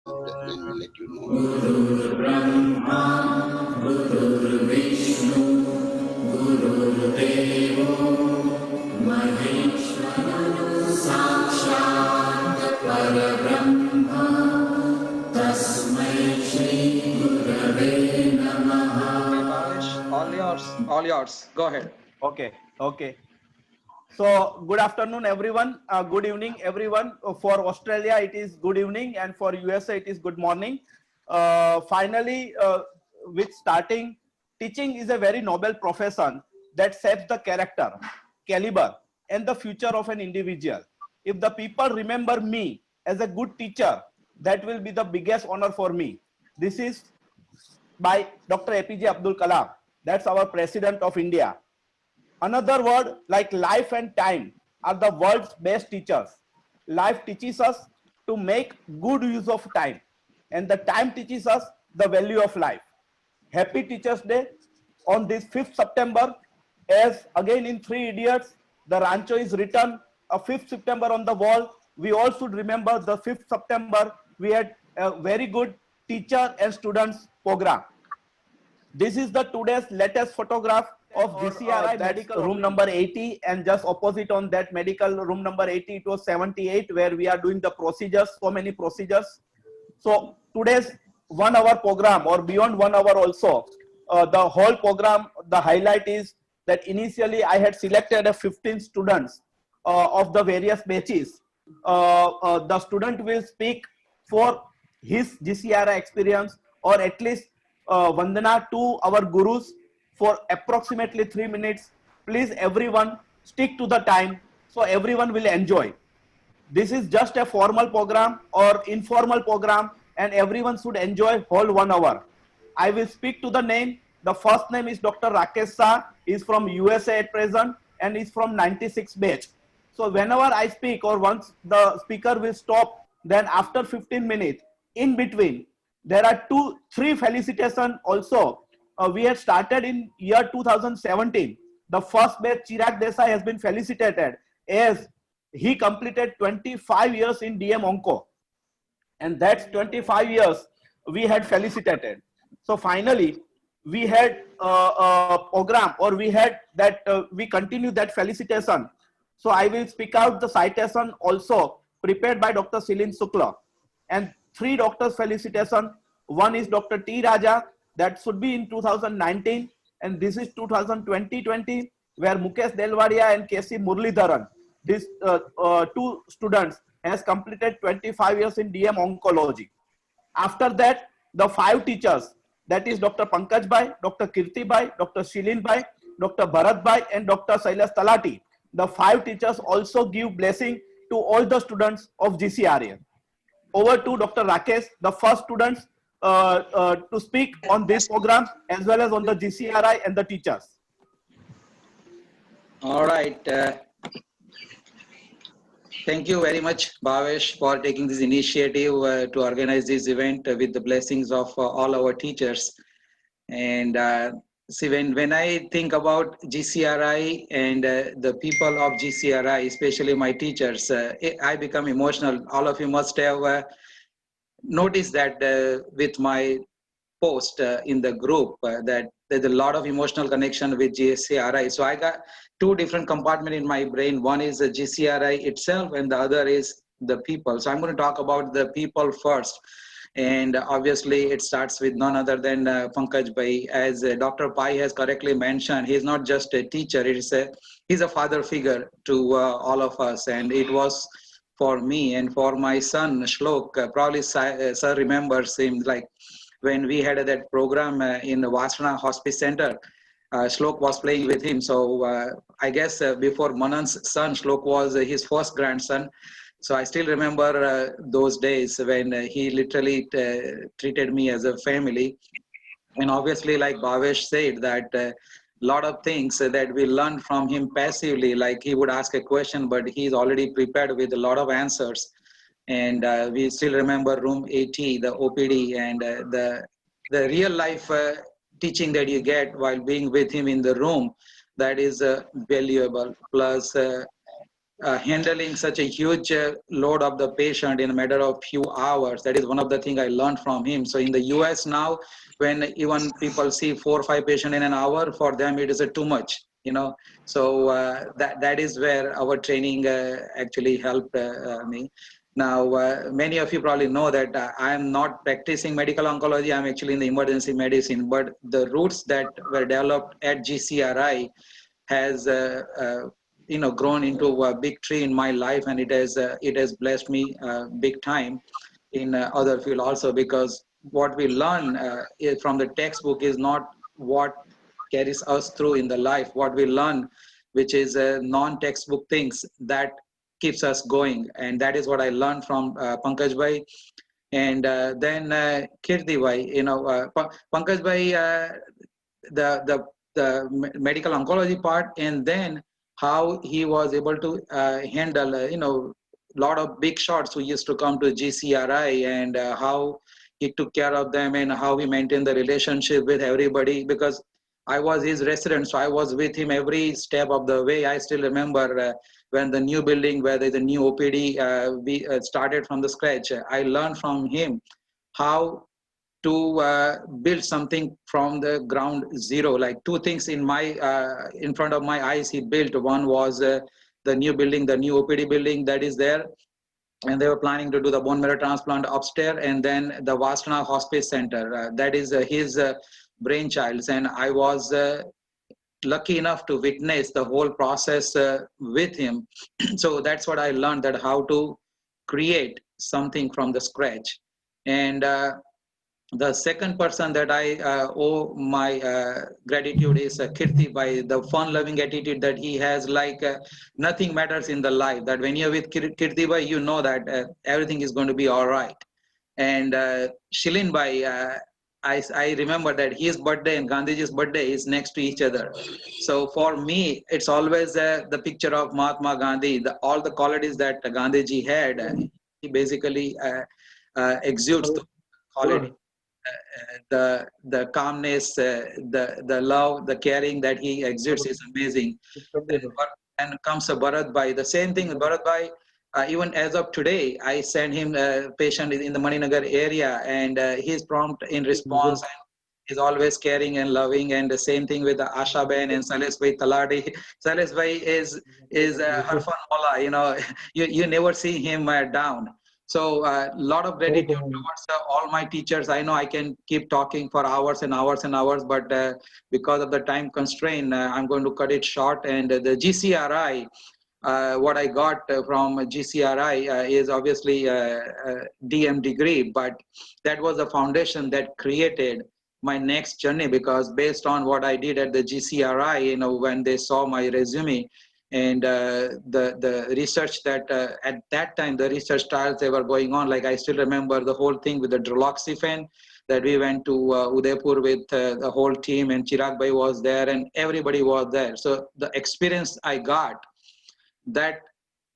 Then we'll let you know. Guru Brahma, Guru Vishnu, Guru Devo, Maheshwara, Sakshat Parabrahma, Tasmai Shri Gurave Okay, Namaha. Bhavesh, all yours, all yours. Go ahead. Okay, okay. So, good afternoon, everyone. Good evening, everyone. For Australia, it is good evening, and for USA, it is good morning. Finally, with starting, teaching is a very noble profession that shapes the character, caliber, and the future of an individual. If the people remember me as a good teacher, that will be the biggest honor for me. This is by Dr. APJ Abdul Kalam. That's our President of India. Another word like life and time are the world's best teachers. Life teaches us to make good use of time, and the time teaches us the value of life. Happy Teachers Day on this 5th September, as again in Three Idiots, the Rancho is written a 5th September on the wall. We all should remember the 5th September. We had a very good teacher and students program. This is the today's latest photograph of GCRI, that's room number 80, and just opposite on that medical room number 80, it was 78, where we are doing the procedures, so many procedures. So today's 1 hour program, or beyond 1 hour also, the whole program, the highlight is that initially I had selected a 15 students of the various batches. The student will speak for his GCRI experience, or at least Vandana to our gurus for approximately 3 minutes. Please, everyone, stick to the time so everyone will enjoy. This is just a formal program or informal program, and everyone should enjoy whole 1 hour. I will speak to the name. The first name is Dr. Rakesh Shah, is from USA at present, and is from 96 batch. So whenever I speak, or once the speaker will stop, then after 15 minutes, in between, there are three felicitation also. We had started in year 2017. The first batch, Chirag Desai, has been felicitated as he completed 25 years in DM Onco, and that's 25 years we had felicitated. So finally, we had a program, or we had that we continue that felicitation. So I will speak out the citation also prepared by Dr. Silin Sukla, and three doctors felicitation. One is Dr. T. Raja, that should be in 2019, and this is 2020, where Mukesh Delwadia and KC Murlidharan, these two students, has completed 25 years in DM Oncology. After that, the five teachers, that is Dr. Pankaj Bhai, Dr. Kirti Bhai, Dr. Shilin Bhai, Dr. Bharat Bhai, and Dr. Sailas Talati. The five teachers also give blessing to all the students of GCRA. Over to Dr. Rakesh, the first students to speak on this program, as well as on the GCRI and the teachers. All right. Thank you very much, Bhavesh, for taking this initiative to organize this event with the blessings of all our teachers. And see, when I think about GCRI and the people of GCRI, especially my teachers, I become emotional. All of you must have noticed that with my post in the group that there's a lot of emotional connection with GCRI. So I got two different compartments in my brain. One is the GCRI itself, and the other is the people. So I'm going to talk about the people first. And obviously, it starts with none other than Pankaj Bhai. As Dr. Pai has correctly mentioned, he's not just a teacher; he's a father figure to all of us. And it was for me and for my son Shlok. Probably sir remembers him, like when we had that program in the Vasana Hospice Center. Shlok was playing with him. So I guess before Manan's son, Shlok was his first grandson. So I still remember those days when he literally treated me as a family. And obviously, like Bhavesh said, that a lot of things that we learned from him passively, like he would ask a question, but he's already prepared with a lot of answers. And we still remember room 80, the OPD, and the real life teaching that you get while being with him in the room, that is valuable. Plus, handling such a huge load of the patient in a matter of few hours. That is one of the things I learned from him. So in the US now, when even people see 4 or 5 patients in an hour, for them it is too much, you know. So that is where our training actually helped me. Now, many of you probably know that I am not practicing medical oncology. I'm actually in the emergency medicine, but the roots that were developed at GCRI has grown into a big tree in my life, and it has blessed me big time in other field also, because what we learn from the textbook is not what carries us through in the life. What we learn, which is non-textbook things, that keeps us going, and that is what I learned from Pankaj Bhai. And then Kirti Bhai, Pankaj Bhai, the medical oncology part, and then how he was able to handle lot of big shots who used to come to GCRI, and how he took care of them, and how he maintained the relationship with everybody, because I was his resident, so I was with him every step of the way. I still remember when the new building where there's a new OPD, we started from the scratch. I learned from him how to build something from the ground zero. Like two things in front of my eyes he built. One was the new building, the new OPD building that is there, and they were planning to do the bone marrow transplant upstairs, and then the Vastana Hospice Center. That is his brainchild, and I was lucky enough to witness the whole process with him. So that's what I learned, that how to create something from the scratch. And the second person that I owe my gratitude is Kirti, by the fun-loving attitude that he has. Like nothing matters in the life. That when you're with Kirti Bhai, you know that everything is going to be all right. And Shilin Bhai, I remember that his birthday and Gandhiji's birthday is next to each other. So for me, it's always the picture of Mahatma Gandhi. All the qualities that Gandhiji had, he basically exudes the quality. The calmness, the love, the caring that he exudes is amazing. And comes Bharat Bhai. The same thing, Bharat Bhai. Even as of today, I send him a patient in the Maninagar area, and he's prompt in response, and he's always caring and loving. And the same thing with Asha Ben and Sales Bhai Taladi. Sales Bhai is Harfan Mola. You never see him down. So a lot of gratitude towards all my teachers. I know I can keep talking for hours and hours and hours, but because of the time constraint, I'm going to cut it short. And the GCRI, what I got from GCRI is obviously a DM degree, but that was the foundation that created my next journey, because based on what I did at the GCRI, when they saw my resume, and the research that at that time, the research trials they were going on, like I still remember the whole thing with the Droloxifene, that we went to Udaipur with the whole team, and Chirag Bhai was there, and everybody was there. So the experience I got, that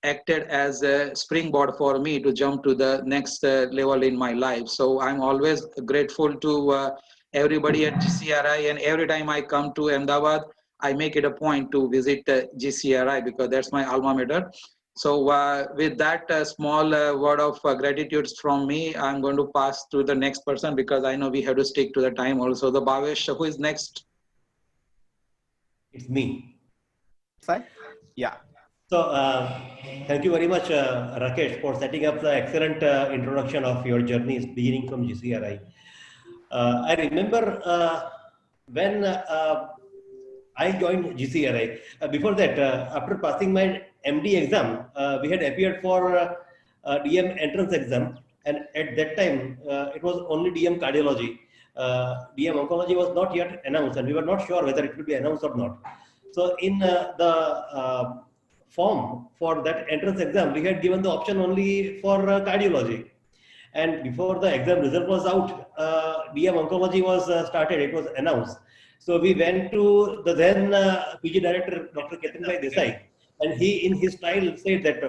acted as a springboard for me to jump to the next level in my life. So I'm always grateful to everybody at GCRI, and every time I come to Ahmedabad, I make it a point to visit GCRI, because that's my alma mater. So with that small word of gratitude from me, I'm going to pass to the next person, because I know we have to stick to the time also. The Bhavesh, who is next? It's me. Sai? Yeah. So thank you very much, Rakesh, for setting up the excellent introduction of your journeys beginning from GCRI. I remember when I joined GCRI. Before that, after passing my MD exam, we had appeared for DM entrance exam, and at that time it was only DM cardiology. DM oncology was not yet announced, and we were not sure whether it will be announced or not. So in the form for that entrance exam, we had given the option only for cardiology. And before the exam result was out, DM oncology was started, it was announced. So we went to the then PG director, Dr. Ketan Bhai Desai, and he in his style said that,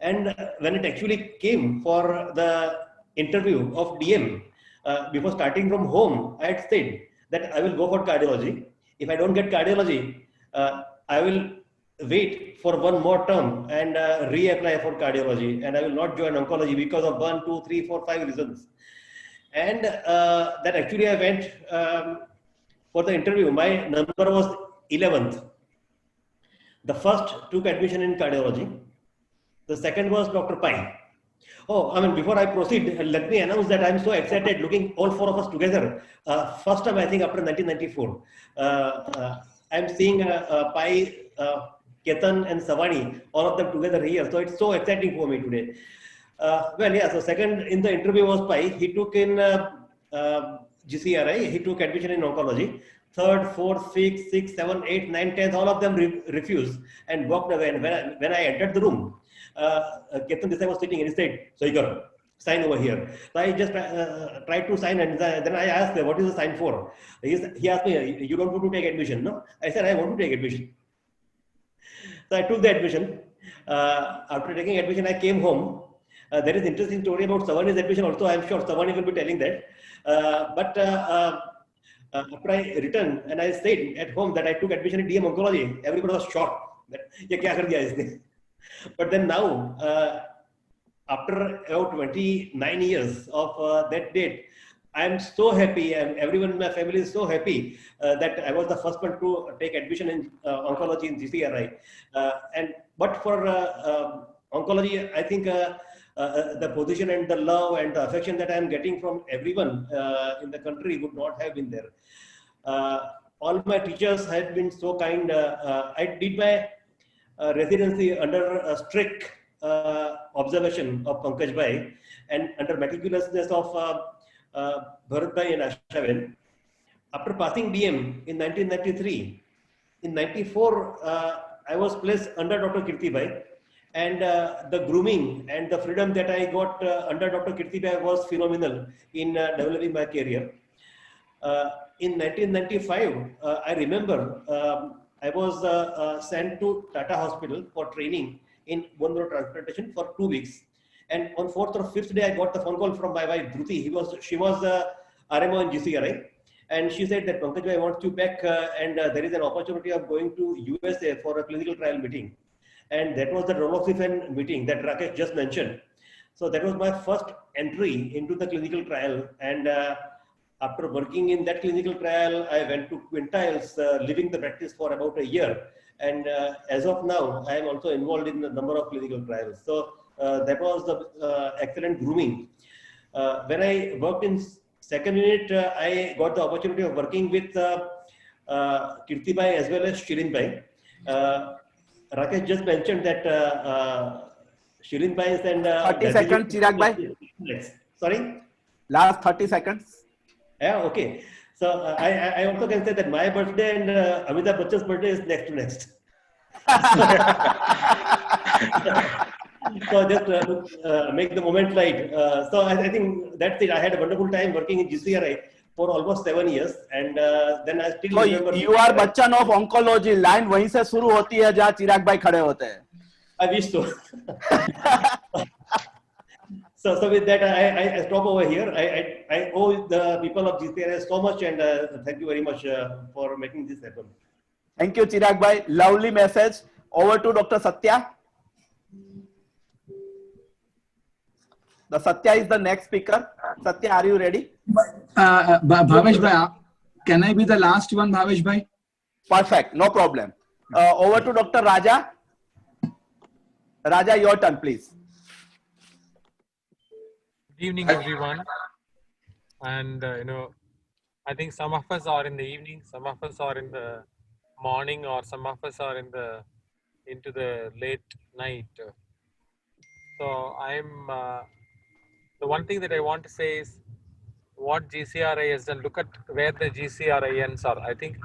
and when it actually came for the interview of DM, before starting from home, I had said that I will go for cardiology. If I don't get cardiology, I will wait for one more term and reapply for cardiology, and I will not join oncology because of 1, 2, 3, 4, 5 reasons. And that actually I went for the interview. My number was 11th. The first took admission in cardiology. The second was Dr. Pai. Oh, I mean, before I proceed, let me announce that I'm so excited looking all four of us together. First time, I think, after 1994. I'm seeing Pai, Ketan, and Savani, all of them together here. So it's so exciting for me today. Well, yeah, so second in the interview was Pai. He took in GCRI, he took admission in oncology. Third, fourth, fifth, sixth, seventh, eighth, ninth, 10th, all of them refused and walked away. And when I entered the room, Ketan Desai was sitting and he said, "Soikar, sign over here." So I just tried to sign, and then I asked, "What is the sign for?" He asked me, "You don't want to take admission, no?" I said, "I want to take admission." So I took the admission. After taking admission, I came home. There is interesting story about Savani's admission also. I'm sure Savani will be telling that. After I returned and I stayed at home that I took admission in DM Oncology, everybody was shocked that ye kya kar diya isne. But then now, after about 29 years of that date, I am so happy, and everyone in my family is so happy that I was the first one to take admission in oncology in GCRI. But for oncology, I think the position and the love and the affection that I am getting from everyone in the country would not have been there. All my teachers have been so kind. I did my residency under a strict observation of Pankaj Bhai and under meticulousness of Bharat Bhai and Ashaven. After passing DM in 1993, in 94, I was placed under Dr. Kirti Bhai, and the grooming and the freedom that I got under Dr. Kirti Bhai was phenomenal in developing my career. In 1995, I remember I was sent to Tata Hospital for training in bone marrow transplantation for 2 weeks. And on 4th or 5th day, I got the phone call from my wife, Dhruti. She was RMO in GCRI. And she said that Pankaj Bhai wants you back and there is an opportunity of going to USA for a clinical trial meeting. And that was the Roloxifene meeting that Rakesh just mentioned. So that was my first entry into the clinical trial. And after working in that clinical trial, I went to Quintiles, living the practice for about a year. And as of now, I am also involved in a number of clinical trials. So that was the excellent grooming. When I worked in second unit, I got the opportunity of working with Kirti Bhai as well as Shirin Bhai. Rakesh just mentioned that Shirin Bhai and 30 seconds, Chirag Bhai. Sorry? Last 30 seconds. Yeah, okay. So I also can say that my birthday and Amitabh Bachchan's birthday is next to next. So just to make the moment light. So I think that's it. I had a wonderful time working in GCRI for almost 7 years, and then I still remember. You are Bachchan of oncology. Line वहीं से शुरू होती है जहाँ चिराग भाई खड़े होते हैं. I wish so. So with that, I stop over here. I owe the people of GCRI so much, and thank you very much for making this happen. Thank you, Chirag Bhai. Lovely message. Over to Dr. Satya. The Satya is the next speaker. Satya, are you ready? Bhavesh Bhai, can I be the last one, Bhavesh Bhai? Perfect. No problem. Over to Dr. Raja. Raja, your turn, please. Good evening, everyone. And I think some of us are in the evening, some of us are in the morning, or some of us are into the late night. So I'm the one thing that I want to say is what GCRI has done. Look at where the GCRINs are. I think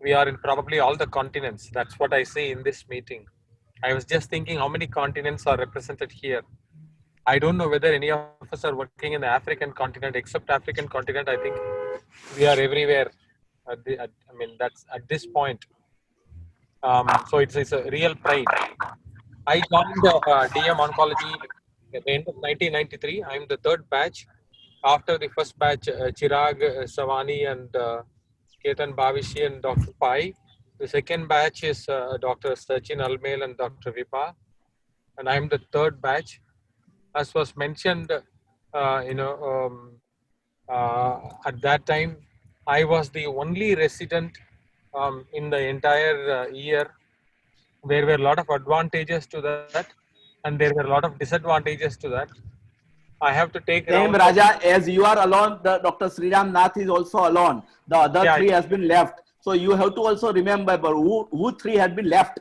we are in probably all the continents. That's what I see in this meeting. I was just thinking how many continents are represented here. I don't know whether any of us are working in the African continent, except African continent. I think we are everywhere. I mean, that's at this point. So it's a real pride. I joined DM Oncology at the end of 1993. I'm the third batch. After the first batch, Chirag, Savani, and Ketan Bhavishi and Dr. Pai. The second batch is Dr. Sachin Almel and Dr. Vipa, and I'm the third batch. As was mentioned, at that time, I was the only resident in the entire year. There were a lot of advantages to that, and there were a lot of disadvantages to that. I have to take Same rounds of, Raja, as you are alone, the Dr. Sriram Nath is also alone. The other Yeah, three has been left. So you have to also remember who three had been left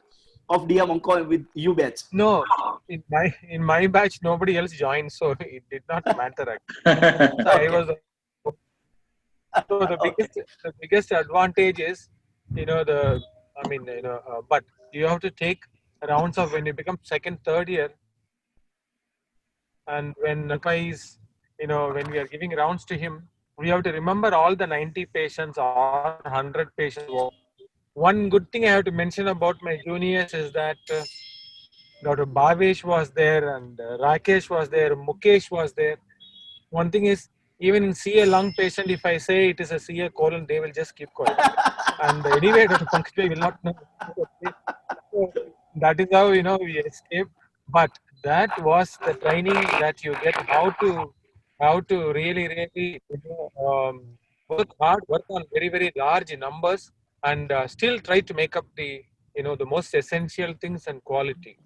of DM Onco with you batch. no, in my batch nobody else joined, so it did not matter. Actually. So I was. So Okay. the biggest advantage is, but you have to take rounds of when you become second, third year, and when is, when we are giving rounds to him, we have to remember all the 90 patients or 100 patients. One good thing I have to mention about my juniors is that Dr. Bhavesh was there, and Rakesh was there, Mukesh was there. One thing is, even in CA lung patient, if I say it is a CA colon, they will just keep quiet. And anyway, Dr. Pankaj will not know. So that is how we escape. But that was the training that you get how to really work hard, work on very large numbers, and still try to make up the most essential things and quality.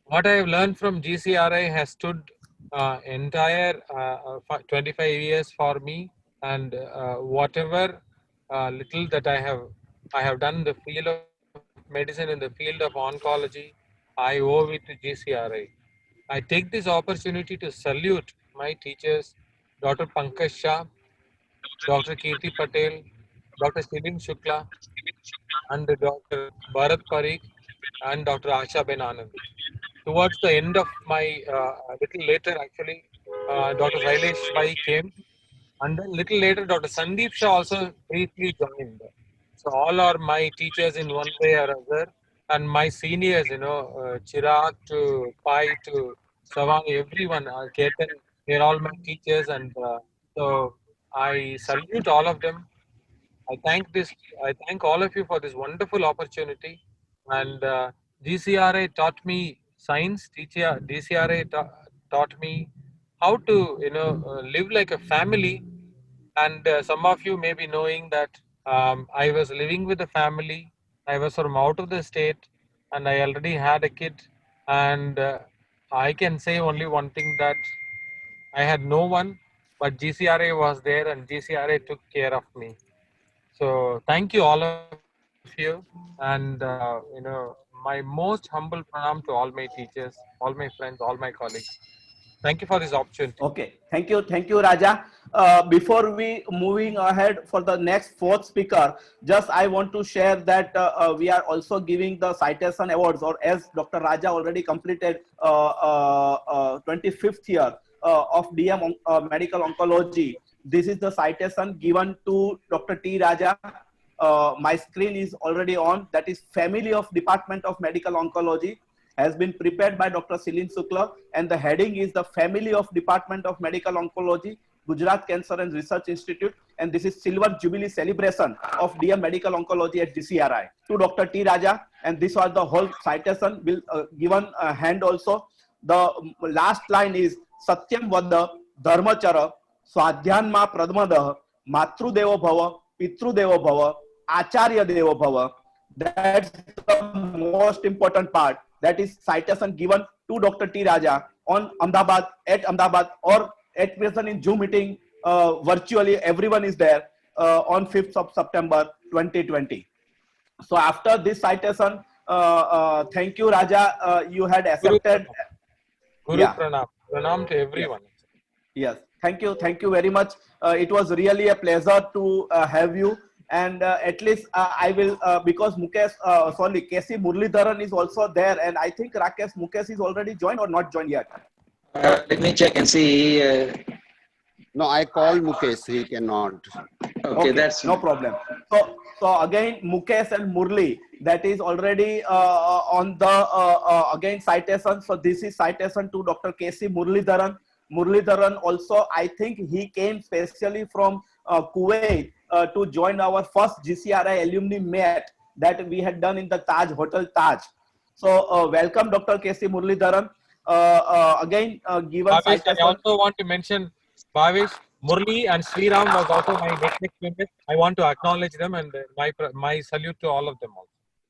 What I have learned from GCRI has stood entire 25 years for me, and whatever little that I have done in the field of medicine, in the field of oncology, I owe it to GCRI. I take this opportunity to salute my teachers, Dr. Pankaj Shah, Dr. Kirti Patel, Dr. Shilin Shukla, and Dr. Bharat Parikh, and Dr. Asha Ben Anand. Towards the end of my, a little later actually, Dr. Sailesh Bhai came, and then little later Dr. Sandeep Shah also briefly joined. So all are my teachers in one way or other, and my seniors, Chirag to Pai to Savang, everyone, Ketan, they're all my teachers, and so I salute all of them. I thank this. I thank all of you for this wonderful opportunity. And GCRA taught me science. GCRA taught me how to live like a family. And some of you may be knowing that I was living with a family. I was from out of the state, and I already had a kid. And I can say only one thing, that I had no one, but GCRA was there, and GCRA took care of me. So thank you all of you, and my most humble pranam to all my teachers, all my friends, all my colleagues. Thank you for this opportunity. Okay, thank you, Raja. Before we moving ahead for the next fourth speaker, just I want to share that we are also giving the citation awards, or as Dr. Raja already completed 25th year of DM medical oncology. This is the citation given to Dr. T. Raja. My screen is already on. That is Family of Department of Medical Oncology, has been prepared by Dr. Shilin Shukla, and the heading is the Family of Department of Medical Oncology, Gujarat Cancer and Research Institute, and this is Silver Jubilee celebration of DM Medical Oncology at GCRI. To Dr. T. Raja, and this was the whole citation, will given hand also. The last line is Satyam Vada Dharmachara Swadhyanma Pradmadah Matrudevo Bhava Pitrudevo Bhava Acharya Devo Bhava. That's the most important part. That is citation given to Dr. T. Raja on Ahmedabad, at Ahmedabad, or at present in Zoom meeting, virtually everyone is there on 5th of September 2020. So after this citation, thank you, Raja. You had accepted. Guru Yeah. Pranam. Pranam to everyone. Yes, thank you very much. It was really a pleasure to have you. And at least I will, because KC Murlidharan is also there, and I think Rakesh Mukesh is already joined or not joined yet. Let me check and see. No, I called Mukesh. He cannot. Okay, that's no problem. So again, Mukesh and Murli, that is already on the again citation. So this is citation to Dr. KC Murlidharan. Murlidharan also, I think he came specially from Kuwait to join our first GCRI alumni meet that we had done in the Taj Hotel Taj. So welcome, Dr. K.C. Muralidharan. Given Bhavesh, I citation. also want to mention Bhavesh, Murli and Sriram was also my next unit. I want to acknowledge them and my salute to all of them also.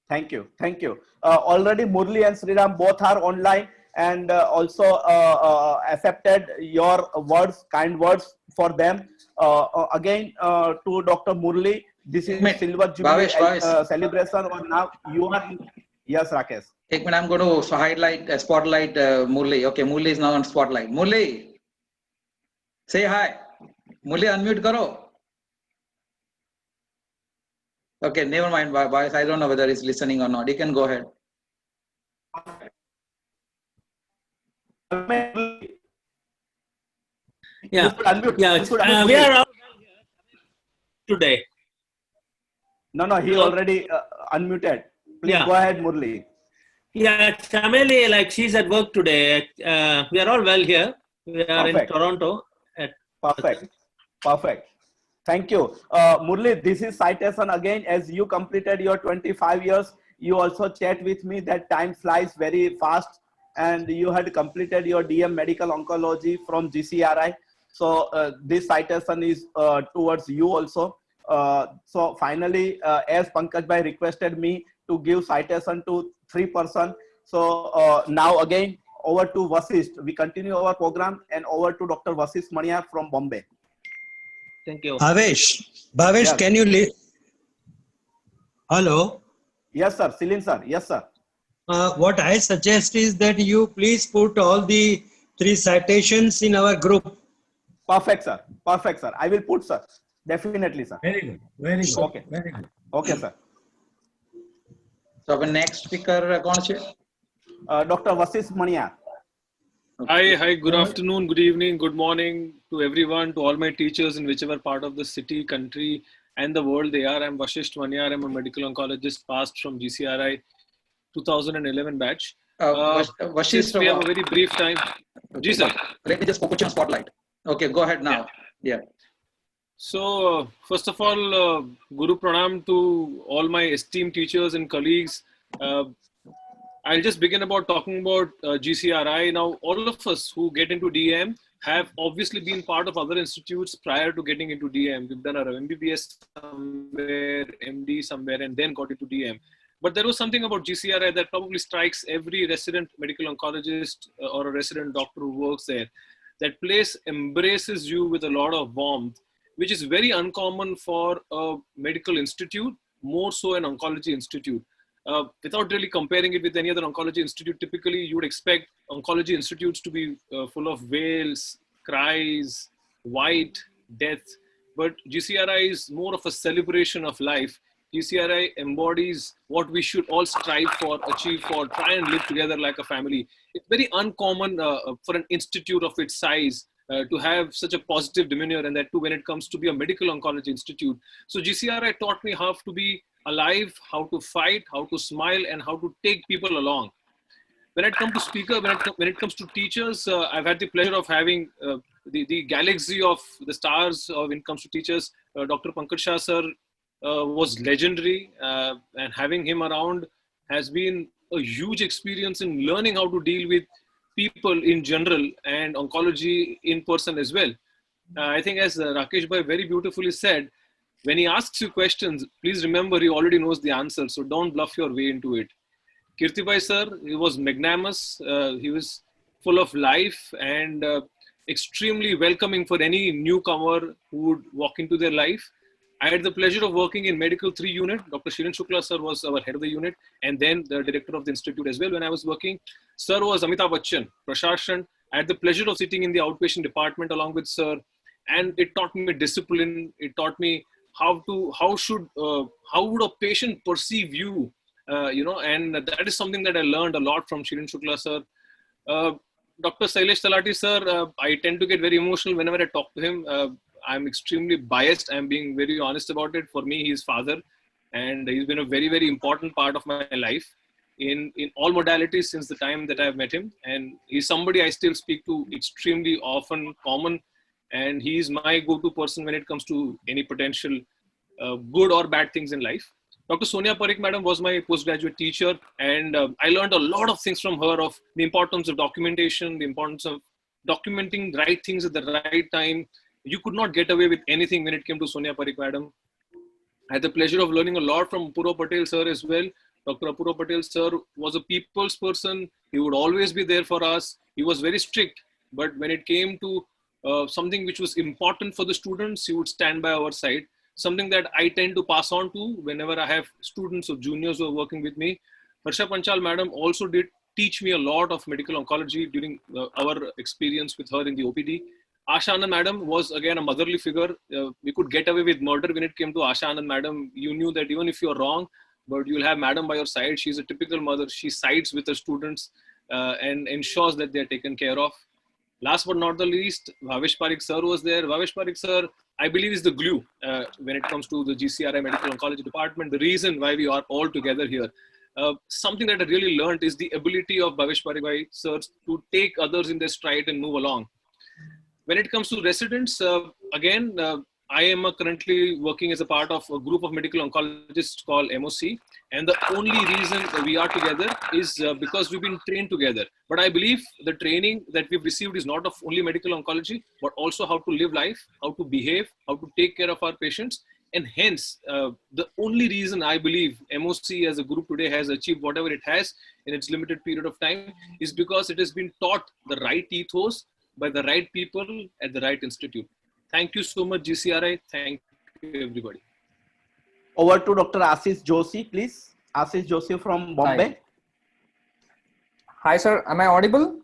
Thank you. Thank you. Already Murli and Sriram both are online and also accepted your words, kind words for them. To Dr. Murli, this is Minute. Silver Jubilee Bhavesh. celebration. Or now you are in. Yes, Rakesh. Take minute, I'm going to highlight, spotlight Murli. Okay, Murli is now on spotlight. Murli, say hi. Murli, unmute karo. Okay, never mind, Bhavesh. I don't know whether he's listening or not. You can go ahead. Yeah, You should unmute. yeah. You should unmute We Murli. are all today. No, he Hello? already unmuted. Please Yeah. go ahead, Murli. Yeah, Chameli, like she's at work today. We are all well here. We are Perfect. in Toronto. Perfect. Perfect. Thank you. Murli, this is citation again. As you completed your 25 years, you also chat with me that time flies very fast and you had completed your DM Medical Oncology from GCRI. So this citation is towards you also. So finally, as Pankaj Bhai requested me to give citation to 3 persons. So now again, over to Vasisht. We continue our program and over to Dr. Vasisht Maniar from Bombay. Thank you. Bhavesh, Yes. can you Hello. Yes, sir. Celine, sir. Yes, sir. What I suggest is that you please put all the 3 citations in our group. Perfect, sir. Perfect, sir. I will put, sir. Definitely, sir. Very good. Very good. Okay. Very good. Okay, sir. So, our next speaker, kaun છે? Dr. Vasisht Maniar. Hi, good afternoon, good evening, good morning to everyone, to all my teachers in whichever part of the city, country, and the world they are. I'm Vasisht Maniar. I'm a medical oncologist, passed from GCRI 2011 batch. Since we have a very brief time. Okay, sir. Let me just put you on spotlight. Okay, go ahead now. Yeah. So, first of all, Guru Pranam to all my esteemed teachers and colleagues. I'll just begin about talking about GCRI. Now, all of us who get into DM have obviously been part of other institutes prior to getting into DM. We've done our MBBS somewhere, MD somewhere, and then got into DM. But there was something about GCRI that probably strikes every resident medical oncologist or a resident doctor who works there. That place embraces you with a lot of warmth, which is very uncommon for a medical institute, more so an oncology institute. Without really comparing it with any other oncology institute, typically you would expect oncology institutes to be full of wails, cries, white, death. But GCRI is more of a celebration of life. GCRI embodies what we should all strive for, achieve for, try and live together like a family. It's very uncommon for an institute of its size to have such a positive demeanor, and that too when it comes to be a medical oncology institute. So GCRI taught me how to be alive, how to fight, how to smile, and how to take people along. When it comes to speaker, when it comes to teachers, I've had the pleasure of having the galaxy of the stars when it comes to teachers. Dr. Pankaj Shah sir was legendary, and having him around has been a huge experience in learning how to deal with people in general and oncology in person as well. I think as Rakesh Bhai very beautifully said, when he asks you questions, please remember he already knows the answer, so don't bluff your way into it. Kirti Bhai sir, he was magnanimous, he was full of life and extremely welcoming for any newcomer who would walk into their life. I had the pleasure of working in Medical 3 unit. Dr. Shirin Shukla sir was our head of the unit and then the director of the institute as well when I was working. Sir was Amitabh Bachchan, Prashashan. I had the pleasure of sitting in the outpatient department along with sir, and it taught me discipline. It taught me how would a patient perceive you, and that is something that I learned a lot from Shirin Shukla sir. Dr. Sailesh Talati sir, I tend to get very emotional whenever I talk to him. I'm extremely biased. I'm being very honest about it. For me, he's father, and he's been a very, very important part of my life in all modalities since the time that I've met him. And he's somebody I still speak to extremely often, common, and he's my go-to person when it comes to any potential good or bad things in life. Dr. Sonia Parikh madam was my postgraduate teacher, and I learned a lot of things from her of the importance of documentation, the importance of documenting the right things at the right time. You could not get away with anything when it came to Sonia Parikh madam. I had the pleasure of learning a lot from Apurva Patel sir as well. Dr. Apurva Patel sir was a people's person. He would always be there for us. He was very strict, but when it came to something which was important for the students, he would stand by our side. Something that I tend to pass on to whenever I have students or juniors who are working with me. Harsha Panchal madam also did teach me a lot of medical oncology during our experience with her in the OPD. Asha Anand madam was again a motherly figure. We could get away with murder when it came to Asha Anand madam. You knew that even if you're wrong, but you'll have madam by your side. She's a typical mother. She sides with her students and ensures that they're taken care of. Last but not the least, Bhavesh Parikh sir was there. Bhavesh Parikh sir, I believe, is the glue when it comes to the GCRI Medical Oncology Department. The reason why we are all together here. Something that I really learned is the ability of Bhavesh Parikh sir to take others in their stride and move along. When it comes to residents, again, I am currently working as a part of a group of medical oncologists called MOC. And the only reason we are together is because we've been trained together. But I believe the training that we've received is not of only medical oncology, but also how to live life, how to behave, how to take care of our patients. And hence, the only reason I believe MOC as a group today has achieved whatever it has in its limited period of time is because it has been taught the right ethos by the right people at the right institute. Thank you so much, GCRI. Thank you, everybody. Over to Dr. Ashish Joshi, please. Ashish Joshi from Bombay. Hi, sir. Am I audible?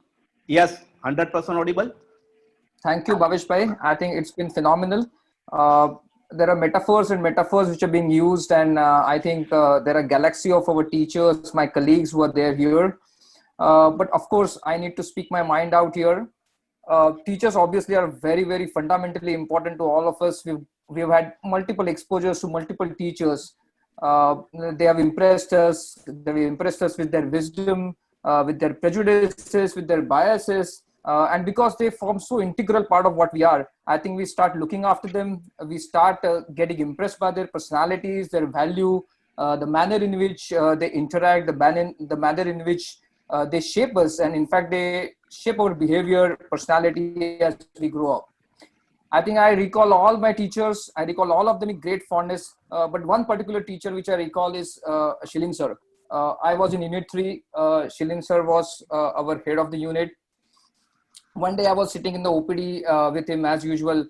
Yes, 100% audible. Thank you, Bhavesh Bhai. I think it's been phenomenal. There are metaphors and metaphors which are being used, and I think there are a galaxy of our teachers, my colleagues who are there here. But of course, I need to speak my mind out here. Teachers obviously are very, very fundamentally important to all of us. We've had multiple exposures to multiple teachers. They have impressed us. They've impressed us with their wisdom, with their prejudices, with their biases. And because they form so integral part of what we are, I think we start looking after them. We start getting impressed by their personalities, their value, the manner in which they interact, the manner in which they shape us. And in fact, they shape our behavior, personality as we grow up. I think I recall all my teachers. I recall all of them with great fondness. But one particular teacher which I recall is Shilin sir. I was in Unit 3. Shilin sir was our head of the unit. One day I was sitting in the OPD with him as usual.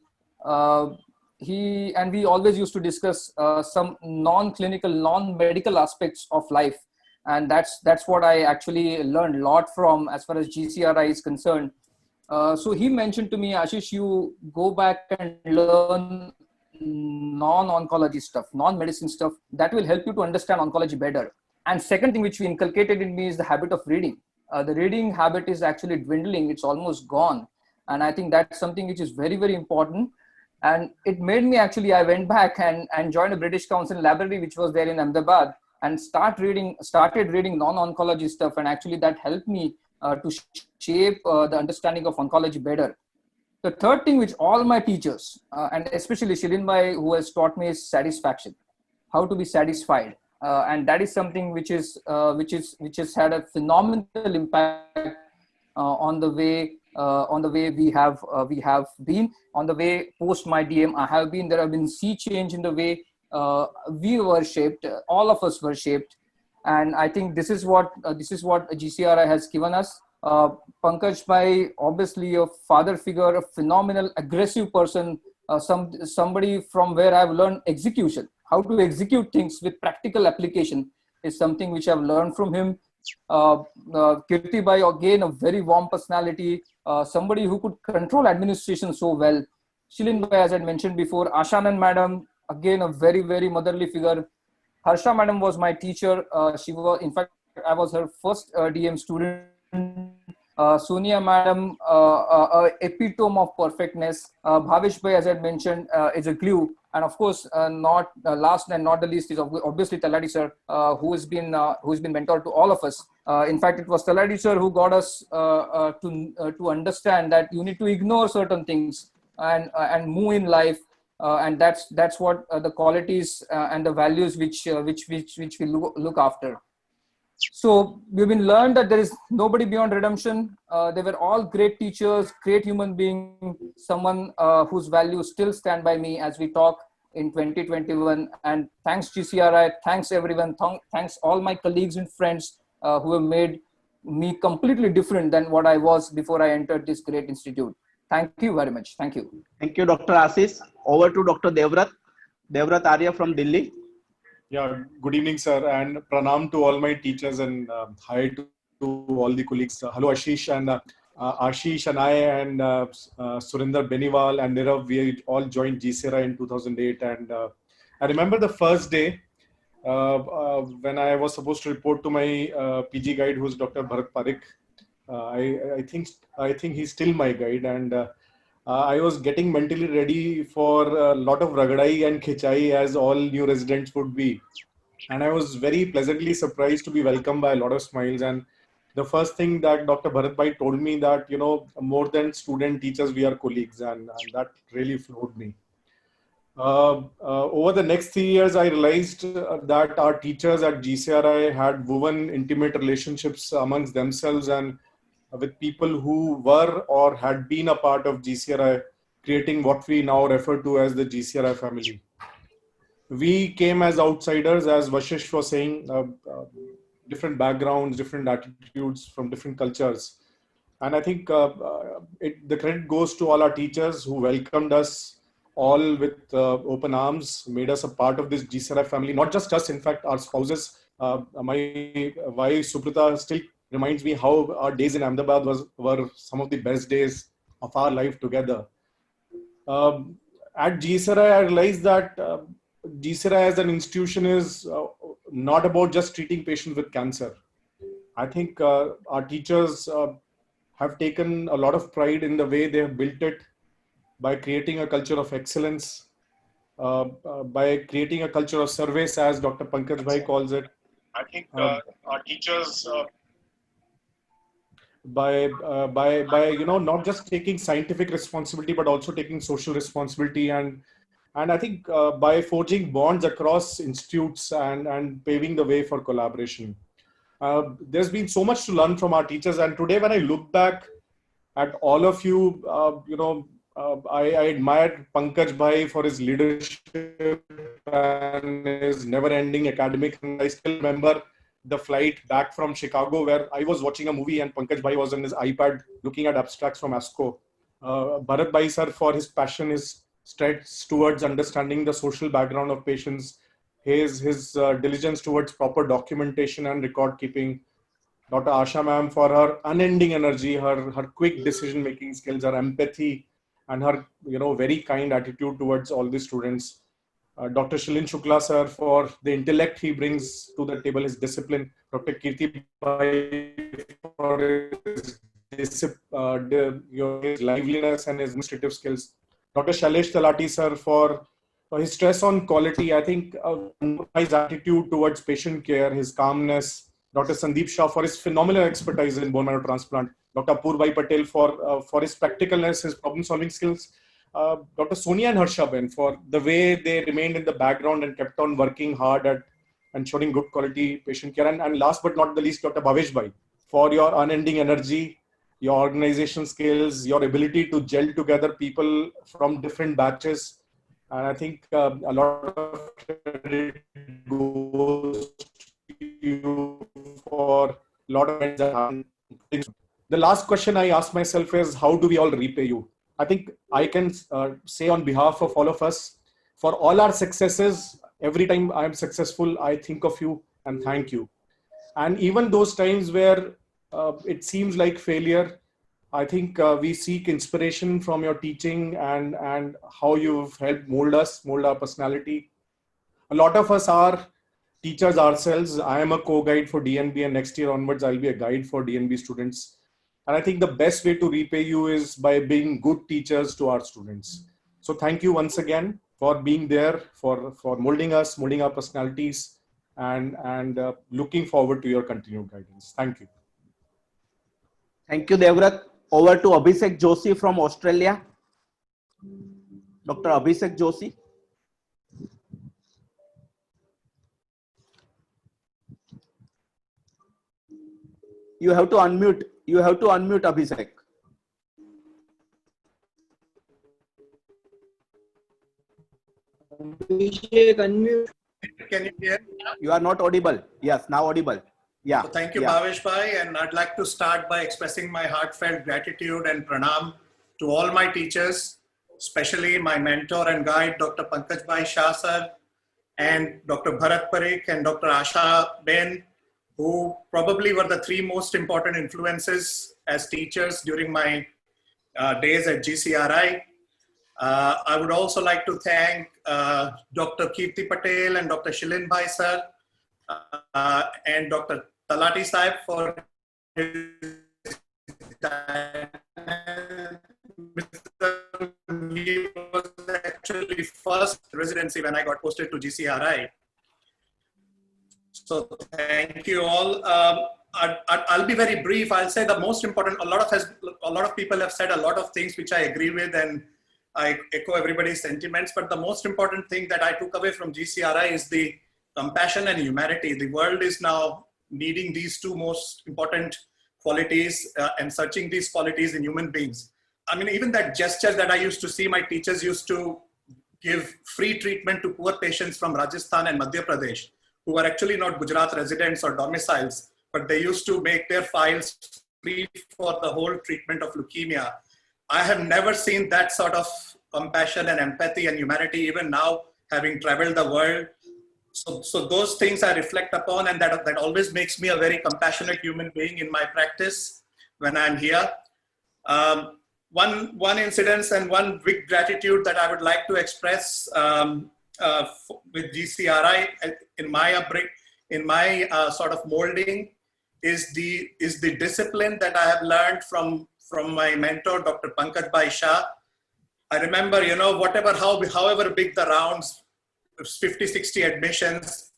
We always used to discuss some non-clinical, non-medical aspects of life. And that's what I actually learned a lot from as far as GCRI is concerned. So he mentioned to me, Ashish, you go back and learn non-oncology stuff, non-medicine stuff that will help you to understand oncology better. And second thing which we inculcated in me is the habit of reading. The reading habit is actually dwindling. It's almost gone. And I think that's something which is very, very important. And it made me actually, I went back and joined a British Council library, which was there in Ahmedabad, and started reading non-oncology stuff. And actually that helped me to shape the understanding of oncology better. The third thing which all my teachers, and especially Shilin Bhai, who has taught me, is satisfaction, how to be satisfied. And that is something which has had a phenomenal impact on the way we have been, on the way post my DM I have been. There have been sea change in the way we were shaped. All of us were shaped, and I think this is what GCRI has given us. Pankaj Bhai, obviously a father figure, a phenomenal, aggressive person, somebody from where I've learned execution. How to execute things with practical application is something which I've learned from him. Kirti Bhai, again, a very warm personality, somebody who could control administration so well. Shilin Bhai, as I mentioned before. Asha Anand madam, again, a very, very motherly figure. Harsha madam was my teacher. She was, in fact, I was her first DM student. Sonia madam, epitome of perfectness. Bhavesh Bhai, as I mentioned, is a glue. And of course, not last and not the least is obviously Talati sir, who has been mentor to all of us. In fact, it was Talati sir who got us to understand that you need to ignore certain things and move in life. and that's what the qualities and the values which we look after. So we've been learned that there is nobody beyond redemption. They were all great teachers, great human being, someone whose values still stand by me as we talk in 2021. And thanks GCRI, thanks everyone, thanks all my colleagues and friends who have made me completely different than what I was before I entered this great institute. Thank you very much. Thank you. Thank you, Dr. Ashish. Over to Dr. Devrat Arya from Delhi. Yeah, good evening, sir, and pranam to all my teachers and hi to all the colleagues. Hello, Ashish and Ashish and I and Surinder Beniwal and Nirav, we all joined GCRI in 2008. And I remember the first day when I was supposed to report to my PG guide, who's Dr. Bharat Parikh. I think he's still my guide, and I was getting mentally ready for a lot of ragadai and khichai, as all new residents would be. And I was very pleasantly surprised to be welcomed by a lot of smiles. And the first thing that Dr. Bharat Bhai told me that, you know, more than student teachers, we are colleagues, and that really floored me. Over the next 3 years, I realized that our teachers at GCRI had woven intimate relationships amongst themselves and with people who were or had been a part of GCRI, creating what we now refer to as the GCRI family. We came as outsiders, as Vashish was saying, different backgrounds, different attitudes from different cultures. And I think the credit goes to all our teachers who welcomed us all with open arms, made us a part of this GCRI family, not just us, in fact, our spouses. My wife Suprita still reminds me how our days in Ahmedabad were some of the best days of our life together. At GCRI, I realized that GCRI as an institution is not about just treating patients with cancer. I think our teachers have taken a lot of pride in the way they have built it by creating a culture of excellence, by creating a culture of service, as Dr. Pankaj Bhai calls it. I think our teachers by you know, not just taking scientific responsibility but also taking social responsibility, and I think by forging bonds across institutes and paving the way for collaboration. There's been so much to learn from our teachers, and today when I look back at all of you, you know, I admired Pankaj Bhai for his leadership and his never-ending academic. I still remember the flight back from Chicago where I was watching a movie and Pankaj Bhai was on his iPad looking at abstracts from ASCO. Bharat Bhai sir for his passion, his strides towards understanding the social background of patients, his diligence towards proper documentation and record keeping. Dr. Asha ma'am for her unending energy, her quick decision-making skills, her empathy, and her, you know, very kind attitude towards all the students. Dr. Shilin Shukla sir for the intellect he brings to the table, his discipline. Dr. Kirti Bhai for his liveliness and his administrative skills. Dr. Shailesh Talati sir for his stress on quality. I think his attitude towards patient care, his calmness. Dr. Sandeep Shah for his phenomenal expertise in bone marrow transplant. Dr. Apoorva Patel for his practicalness, his problem-solving skills. Dr. Sonia and Harshaben for the way they remained in the background and kept on working hard at ensuring good quality patient care. And last but not the least, Dr. Bhavesh Bhai for your unending energy, your organization skills, your ability to gel together people from different batches. And I think a lot of credit goes to you for a lot of events that happen. The last question I ask myself is, how do we all repay you? I think I can say on behalf of all of us, for all our successes, every time I am successful, I think of you and thank you. And even those times where it seems like failure, I think we seek inspiration from your teaching and how you've helped mold us, mold our personality. A lot of us are teachers ourselves. I am a co-guide for DNB, and next year onwards, I'll be a guide for DNB students. And I think the best way to repay you is by being good teachers to our students. So thank you once again for being there, for molding us, molding our personalities, and looking forward to your continued guidance. Thank you. Thank you, Devrat. Over to Abhishek Joshi from Australia. Dr. Abhishek Joshi. You have to unmute. You have to unmute Abhishek. Abhishek, unmute. Can you hear? You are not audible. Yes, now audible. Yeah. So thank you, yeah. Bhavesh Bhai, and I'd like to start by expressing my heartfelt gratitude and pranam to all my teachers, especially my mentor and guide, Dr. Pankaj Bhai Shah sir, and Dr. Bharat Parikh and Dr. Asha Ben, who probably were the three most important influences as teachers during my days at GCRI. I would also like to thank Dr. Kirti Patel and Dr. Shilin Bhai sir and Dr. Talati Saib for his he was actually first residency when I got posted to GCRI. So thank you all. I'll be very brief. I'll say the most important, a lot of people have said a lot of things which I agree with, and I echo everybody's sentiments, but the most important thing that I took away from GCRI is the compassion and humanity. The world is now needing these two most important qualities and searching these qualities in human beings. I mean, even that gesture that I used to see, my teachers used to give free treatment to poor patients from Rajasthan and Madhya Pradesh, who were actually not Gujarat residents or domiciles, but they used to make their files free for the whole treatment of leukemia. I have never seen that sort of compassion and empathy and humanity, even now, having traveled the world. So those things I reflect upon, and that always makes me a very compassionate human being in my practice when I'm here. One incident and one big gratitude that I would like to express with GCRI in my upbringing, in my sort of molding, is the discipline that I have learned from my mentor, Dr. Pankaj Bhai Shah. I remember, you know, however big the rounds, 50, 60 admissions,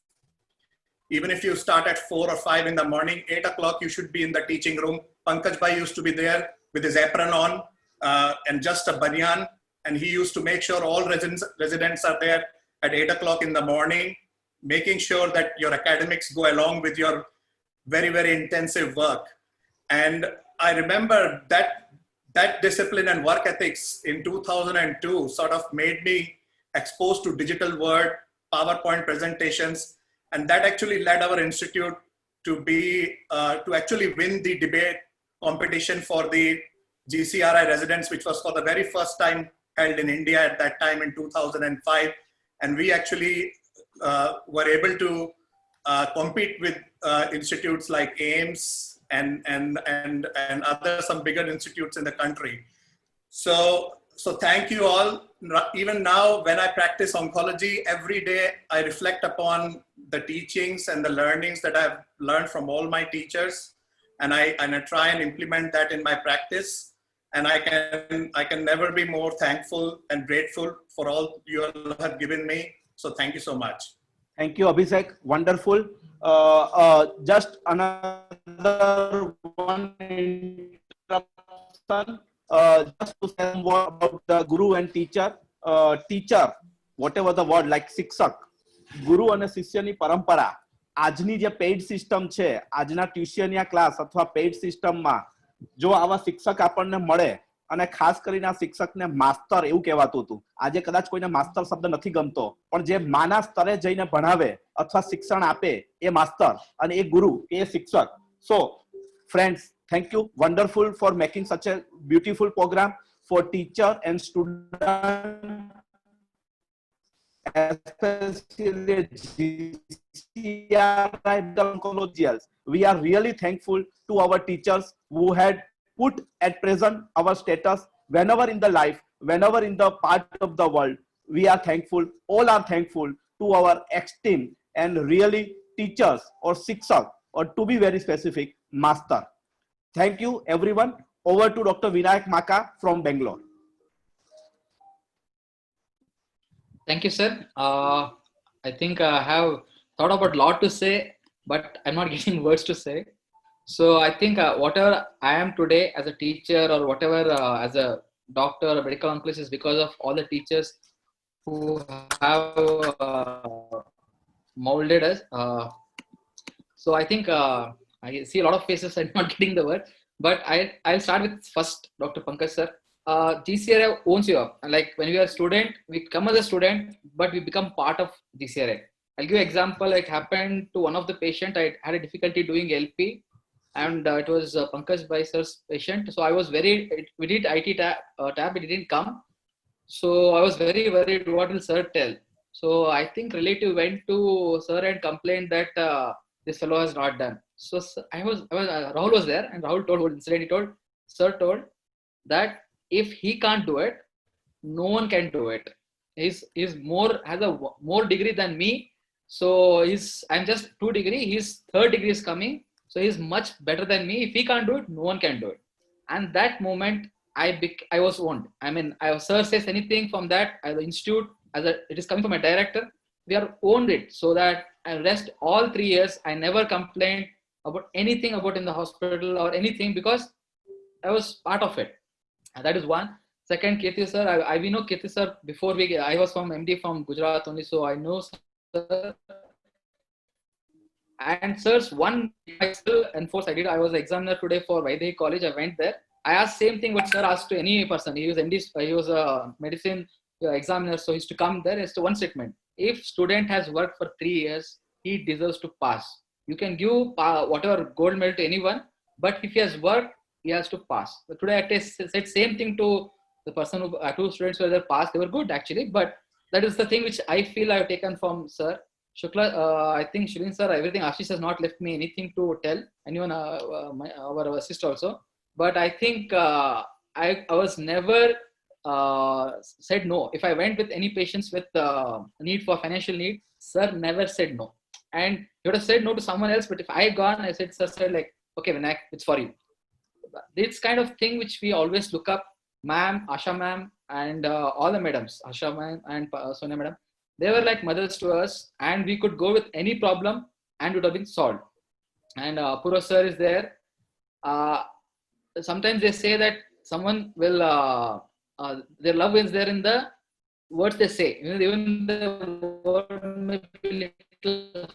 even if you start at 4 or 5 in the morning, 8 o'clock, you should be in the teaching room. Pankaj Bhai used to be there with his apron on and just a banyan. And he used to make sure all residents are there at 8 o'clock in the morning, making sure that your academics go along with your very, very intensive work. And I remember that discipline and work ethics in 2002 sort of made me exposed to digital Word, PowerPoint presentations, and that actually led our institute to actually win the debate competition for the GCRI residents, which was for the very first time held in India at that time in 2005. And we actually were able to compete with institutes like AIIMS and other some bigger institutes in the country. So thank you all. Even now, when I practice oncology, every day I reflect upon the teachings and the learnings that I've learned from all my teachers, and I try and implement that in my practice. And I can never be more thankful and grateful for all you all have given me. So thank you so much. Thank you, Abhishek. Wonderful. Just another one interruption. Just to say more about the guru and teacher. Teacher, whatever the word, like શિક્ષક, ગુરુ અને શિષ્યની પરંપરા. આજની જે paid system છે, આજના ટ્યુશનિયા class અથવા paid સિસ્ટમમાં જો આવા શિક્ષક આપણને મળે, અને ખાસ કરીને આ શિક્ષકને માસ્તર એવું કહેવાતું હતું. આજે કદાચ કોઈને માસ્તર શબ્દ નથી ગમતો, પણ જે માના સ્તરે જઈને ભણાવે અથવા શિક્ષણ આપે એ માસ્તર, અને એ ગુરુ એ શિક્ષક. સો friends, thank you. Wonderful for making such a beautiful program for teacher and student, especially GCRI oncologists. We are really thankful to our teachers who had put at present our status whenever in the life, whenever in the part of the world. We are thankful, all are thankful to our ex-team and really teachers or shikshak, or to be very specific, master. Thank you everyone. Over to Dr. Vinayak Maka from Bangalore. Thank you, sir. I think I have thought about a lot to say, but I'm not getting words to say. So I think whatever I am today as a teacher, or whatever as a doctor or medical oncologist is because of all the teachers who have molded us. So I think I see a lot of faces. I'm not getting the word, but I'll start with first Dr. Pankaj sir. GCRI owns you up. Like when we are a student, we come as a student, but we become part of GCRI. I'll give you an example. Like happened to one of the patient. I had a difficulty doing LP, and it was Pankaj Bhai sir's patient. So I was we did IT tab, it didn't come. So I was very worried. What will sir tell? So I think relative went to sir and complained that this fellow has not done. So Rahul was there, and Rahul told what incident. He told, sir told that if he can't do it, no one can do it. He's has a more degree than me. So I'm just 2 degree. His 3rd degree is coming. So he's much better than me. If he can't do it, no one can do it. And that moment I was owned. I mean, sir says anything from that as an institute, it is coming from a director. We are owned it, so that I rest all 3 years. I never complained about anything about in the hospital or anything, because I was part of it. And that is one. Second, Kirti sir, we know Kirti sir before I was from MD from Gujarat only, so I know sir. And sir's one, I still enforce. I was an examiner today for Vaidehi College. I went there. I asked same thing what sir asked to any person. He was MD, he was a medicine examiner, so he used to come there. It's one statement: if student has worked for 3 years, he deserves to pass. You can give whatever gold medal to anyone, but if he has worked, he has to pass. So today I said same thing to the person who 2 students who were passed. They were good actually, but that is the thing which I feel I have taken from sir. Shukla, I think Shilin sir, everything Ashish has not left me anything to tell. Anyone, our assist also. But I think I was never said no. If I went with any patients with need for financial need, sir never said no. And he would have said no to someone else. But if I had gone, I said, sir said like, okay, Vinayak, it's for you. This kind of thing which we always look up, ma'am, Asha ma'am, and all the madams, Asha ma'am and Sonia madam, they were like mothers to us, and we could go with any problem and it would have been solved. And Puro sir is there. Sometimes they say that someone will, their love is there in the words they say. Even the word may be little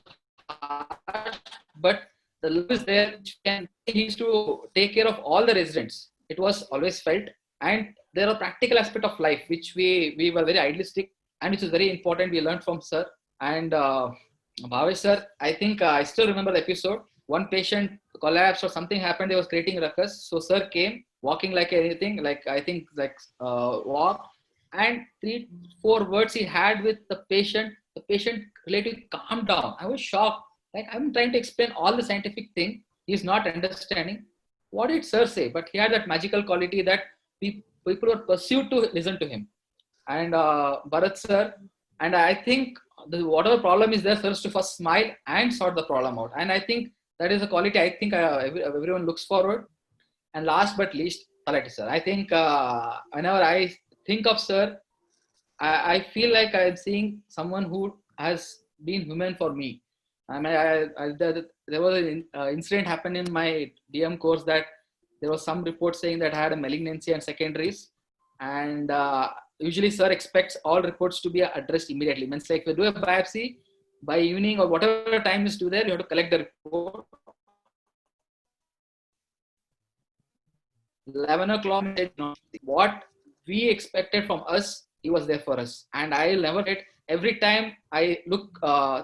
harsh, but the love is there. He used to take care of all the residents. It was always felt. And there are practical aspects of life which we were very idealistic, and which is very important. We learned from sir. And Bhavesh sir, I think I still remember the episode. One patient collapsed or something happened. They was creating ruckus. So sir came walking like anything, like I think like walk, and 3-4 words he had with the patient. The patient relatively calmed down. I was shocked. Like I'm trying to explain all the scientific thing. He's not understanding. What did sir say? But he had that magical quality that people were pursued to listen to him. And Bharat sir, and I think whatever problem is there, sir is to first smile and sort the problem out. And I think that is a quality I think everyone looks forward. And last but least, Talati sir. I think whenever I think of sir, I feel like I'm seeing someone who has been human for me. I mean, there was an incident happened in my DM course that there was some report saying that I had a malignancy and secondaries. And usually sir expects all reports to be addressed immediately. Means like if you do a biopsy, by evening or whatever time is due there, you have to collect the report. 11 o'clock, what we expected from us, he was there for us. And I'll never get, every time I look,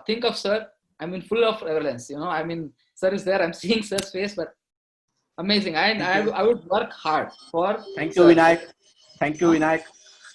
think of sir, I mean, full of reverence, I mean, sir is there, I'm seeing sir's face, but amazing. And I would work hard for. Thank you, Vinayak. Thank you, Vinayak.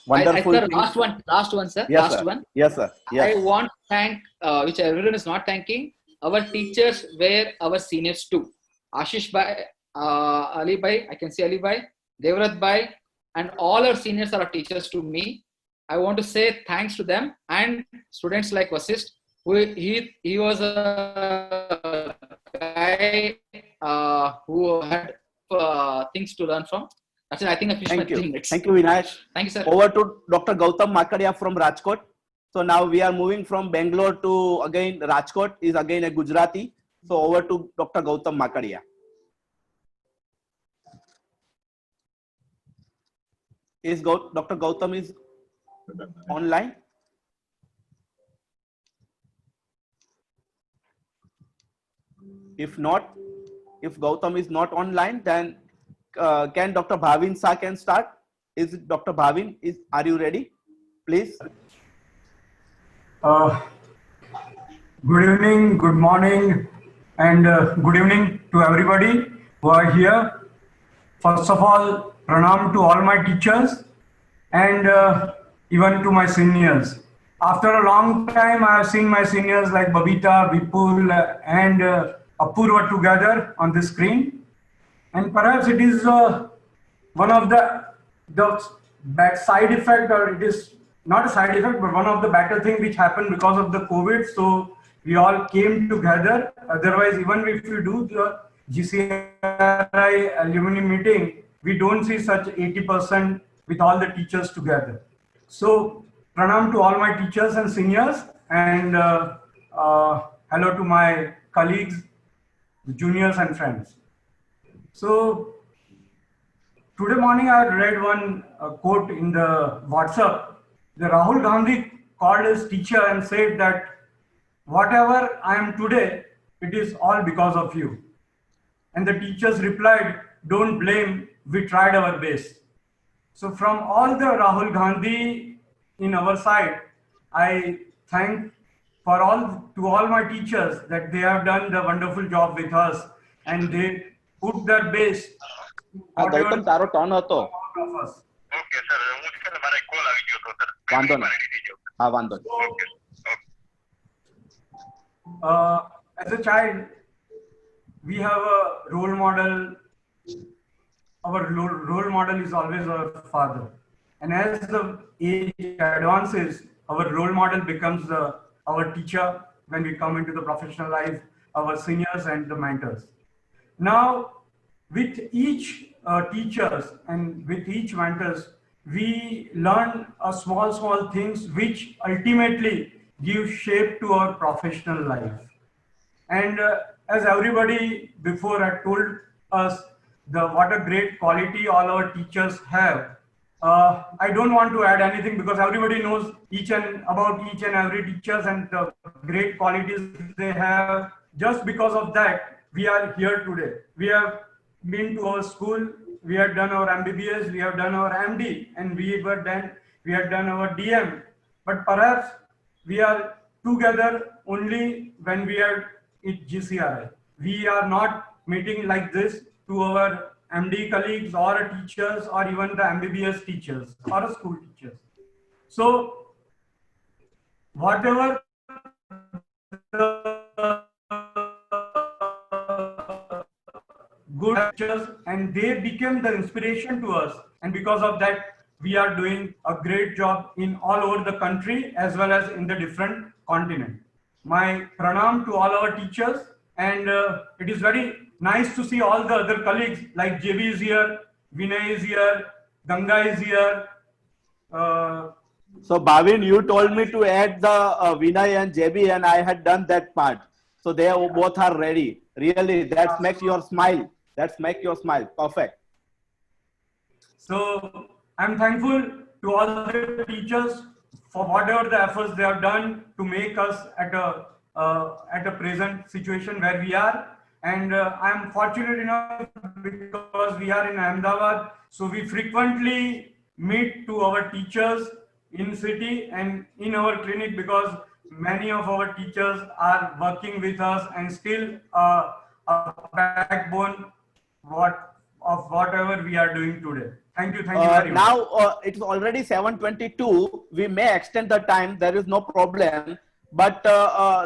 Wonderful. Sir, last one, sir. Yes, last sir. one. Yes, sir. Yes. I want to thank, which everyone is not thanking, our teachers were our seniors too. Ashish Bhai, Ali Bhai, I can see Ali Bhai, Devrat Bhai, and all our seniors are our teachers to me. I want to say thanks to them and students like Vasist, who he was a guy who had things to learn from. That's it. I think I finished my 3 minutes. Thank you, Vinayak. Thank you, sir. Over to Dr. Gautam Makadia from Rajkot. So now we are moving from Bangalore to again Rajkot is again a Gujarati. So over to Dr. Gautam Makadia. Is Dr. Gautam is online? If not, if Gautam is not online, then can Dr. Bhavin Shah can start? Is it Dr. Bhavin? Are you ready? Please. Good evening, good morning, and good evening to everybody who are here. First of all, pranam to all my teachers and even to my seniors. After a long time, I have seen my seniors like Babita, Vipul, and Apurva together on the screen. And perhaps it is one of the bad side effect, or it is not a side effect, but one of the better thing which happened because of the COVID. So we all came together. Otherwise, even if we do the GCRI alumni meeting, we don't see such 80% with all the teachers together. So pranam to all my teachers and seniors, and hello to my colleagues, juniors and friends. So today morning I read one quote in the WhatsApp. The Rahul Gandhi called his teacher and said that whatever I am today, it is all because of you. And the teachers replied, don't blame, we tried our best. So from all the Rahul Gandhi in our side, I thank to all my teachers that they have done the wonderful job with us and they put their best. Gautam, તારો turn હતો. વાંધો નહીં. હા, વાંધો નહીં. As a child, we have a role model. Our role model is always our father. And as the age advances, our role model becomes our teacher when we come into the professional life, our seniors and the mentors. Now, with each teachers and with each mentors, we learn small things which ultimately give shape to our professional life. And as everybody before had told us, what a great quality all our teachers have. I don't want to add anything because everybody knows about each and every teachers and the great qualities they have. Just because of that, we are here today. We have been to our school, we have done our MBBS, we have done our MD, and we have done our DM. But perhaps we are together only when we are at GCRI. We are not meeting like this to our MD colleagues or teachers or even the MBBS teachers or school teachers. So whatever good teachers, and they became the inspiration to us, and because of that we are doing a great job in all over the country as well as in the different continent. My pranam to all our teachers, and it is very nice to see all the other colleagues like JB is here, Vinay is here, Ganga is here. So Bhavin, you told me to add the Vinay and JB, and I had done that part. So they both are ready. Really, that makes your smile. That makes your smile. Perfect. So I'm thankful to all the teachers for whatever the efforts they have done to make us at a present situation where we are. And I'm fortunate enough because we are in Ahmedabad, so we frequently meet to our teachers in city and in our clinic because many of our teachers are working with us and still a backbone of whatever we are doing today. Thank you very much. Now it's already 7:22. We may extend the time. There is no problem. But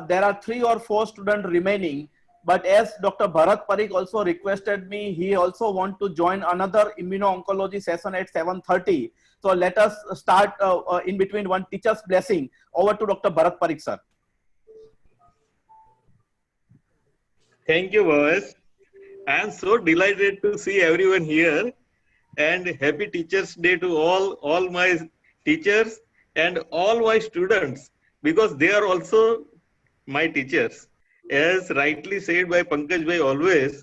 there are 3 or 4 students remaining. But as Dr. Bharat Parikh also requested me, he also want to join another immuno-oncology session at 7:30. So let us start in between one teacher's blessing. Over to Dr. Bharat Parikh, sir. Thank you, Bhavesh. I am so delighted to see everyone here, and happy Teachers' Day to all my teachers and all my students, because they are also my teachers. As rightly said by Pankaj Bhai always,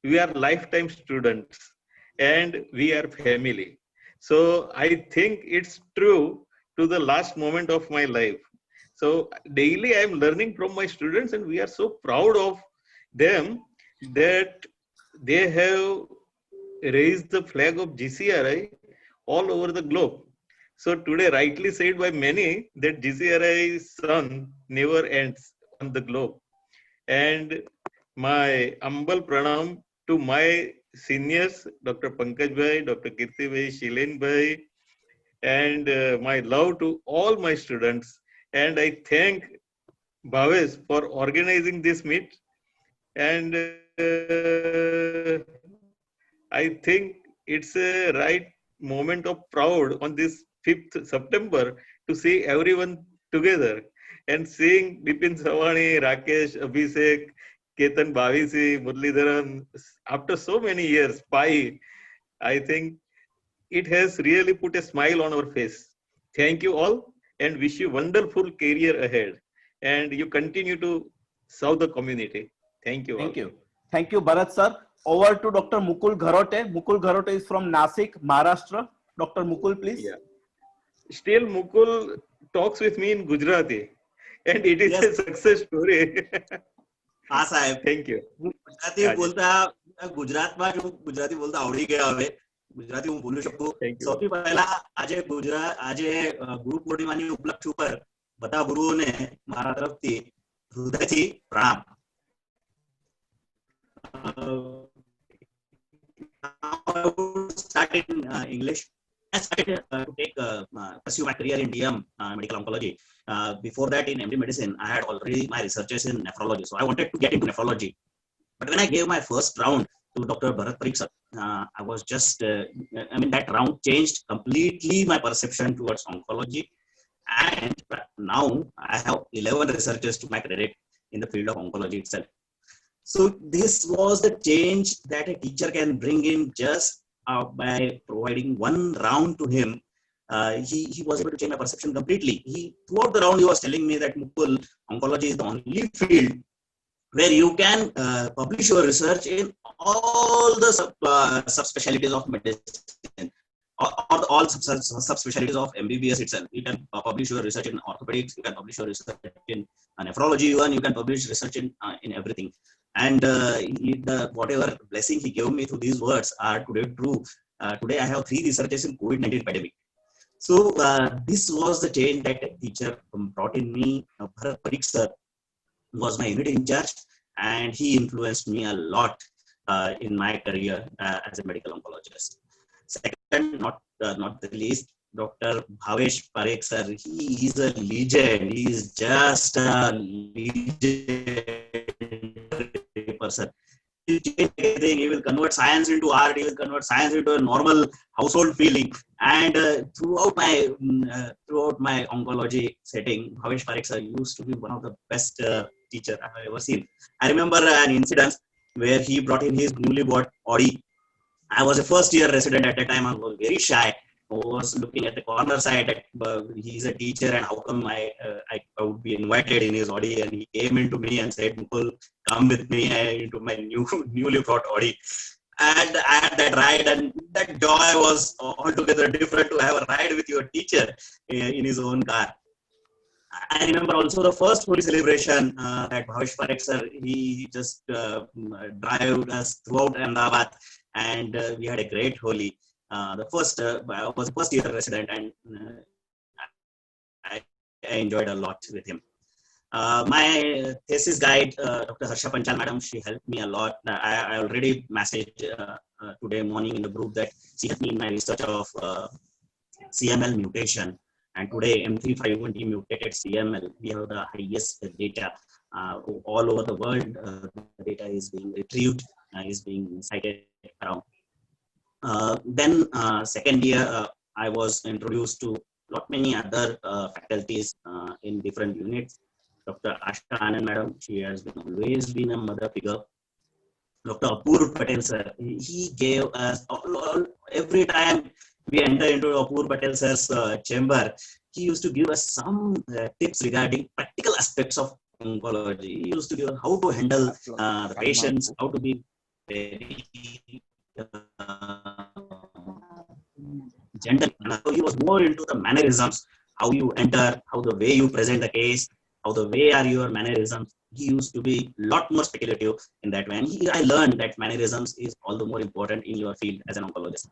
we are lifetime students and we are family. So I think it's true to the last moment of my life. So daily I am learning from my students, and we are so proud of them that they have raised the flag of GCRI all over the globe. So today, rightly said by many, that GCRI's sun never ends on the globe. And my humble pranam to my seniors, Dr. Pankaj Bhai, Dr. Kirti Bhai, Shilen Bhai, and my love to all my students. And I thank Bhavesh for organizing this meet. And I think it's a right moment of proud on this 5th September to see everyone together and seeing Bipin Savani, Rakesh, Abhishek, Ketan Bhavisi, Muralidharan, after so many years, I think it has really put a smile on our face. Thank you all and wish you wonderful career ahead. And you continue to serve the community. Thank you all. Thank you. Thank you, Bharat sir. Over to Dr. Mukul Gharote. Mukul Gharote is from Nasik, Maharashtra. Dr. Mukul, please. Yeah. Still, Mukul talks with me in Gujarati, and it is a success story. હા સાહેબ, Thank you. હું ગુજરાતી બોલતા ગુજરાતમાં જ હું ગુજરાતી બોલતા આવડી ગયા હવે. ગુજરાતી હું બોલી શકું. સૌથી પહેલા આજે ગુરુ પૂર્ણિમાની ઉપલક્ષ ઉપર બધા ગુરુઓને મારા તરફથી હૃદયથી પ્રણામ. I would start in English. I started to pursue my career in DM, medical oncology. Before that, in MD medicine, I had already my researches in nephrology. So I wanted to get into nephrology. But when I gave my first round to Dr. Bharat Parikh sir, I was just, that round changed completely my perception towards oncology. And now I have 11 researchers to my credit in the field of oncology itself. So this was the change that a teacher can bring in just by providing one round to him. He was able to change my perception completely. Throughout the round, he was telling me that Mukul, oncology is the only field where you can publish your research in all the subspecialties of medicine, or all subspecialties of MBBS itself. You can publish your research in orthopedics, you can publish your research in nephrology, even you can publish research in everything. And whatever blessing he gave me through these words are today true. Today I have 3 researches in COVID-19 pandemic. So this was the change that a teacher brought in me. Bharat Parikh sir was my unit in charge, and he influenced me a lot in my career as a medical oncologist. Second, not the least, Dr. Bhavesh Parikh sir. He is a legend. He is just a legend person. He will convert science into art. He will convert science into a normal household feeling. And throughout my oncology setting, Bhavesh Parikh sir used to be one of the best teacher I have ever seen. I remember an incident where he brought in his newly bought Audi. I was a first year resident at that time. I was very shy. I was looking at the corner side. He's a teacher, and how come I would be invited in his Audi? And he came into me and said, "Mukul, come with me into my newly bought Audi." And I had that ride, and that joy was altogether different to have a ride with your teacher in his own car. I remember also the first Holi celebration that Bhavesh Parikh sir, he just drove us throughout Ahmedabad, and we had a great Holi. I was a first year resident, and I enjoyed a lot with him. My thesis guide, Dr. Harsha Panchal madam, she helped me a lot. I already messaged today morning in the group that she helped me in my research of CML mutation. And today M351T mutated CML, we have the highest data all over the world. The data is being retrieved, is being cited around. Then second year, I was introduced to lot many other faculties in different units. Dr. Ashka Anand madam, she has always been a mother figure. Dr. Apurv Patel sir, he gave us every time we enter into Apurv Patel sir's chamber, he used to give us some tips regarding practical aspects of oncology. He used to give us how to handle the patients, how to be very gentle manner. So he was more into the mannerisms, how you enter, how the way you present the case, how the way are your mannerisms. He used to be a lot more speculative in that way. And I learned that mannerisms is all the more important in your field as an oncologist.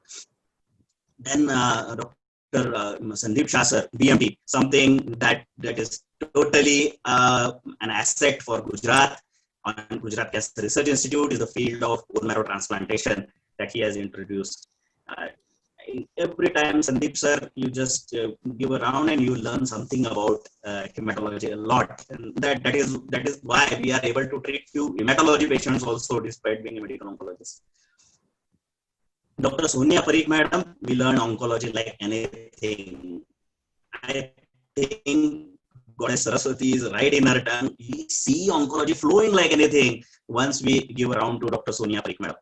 Then Dr. Sandeep Shah sir, BMT, something that is totally an asset for Gujarat. And Gujarat Cancer Research Institute is the field of bone marrow transplantation that he has introduced. Every time, Sandeep sir, you just give a round and you learn something about hematology a lot. And that is why we are able to treat few hematology patients also, despite being a medical oncologist. Dr. Sonia Parikh madam, we learn oncology like anything. I think Goddess Saraswati is right in her tongue. We see oncology flowing like anything once we give a round to Dr. Sonia Parikh madam.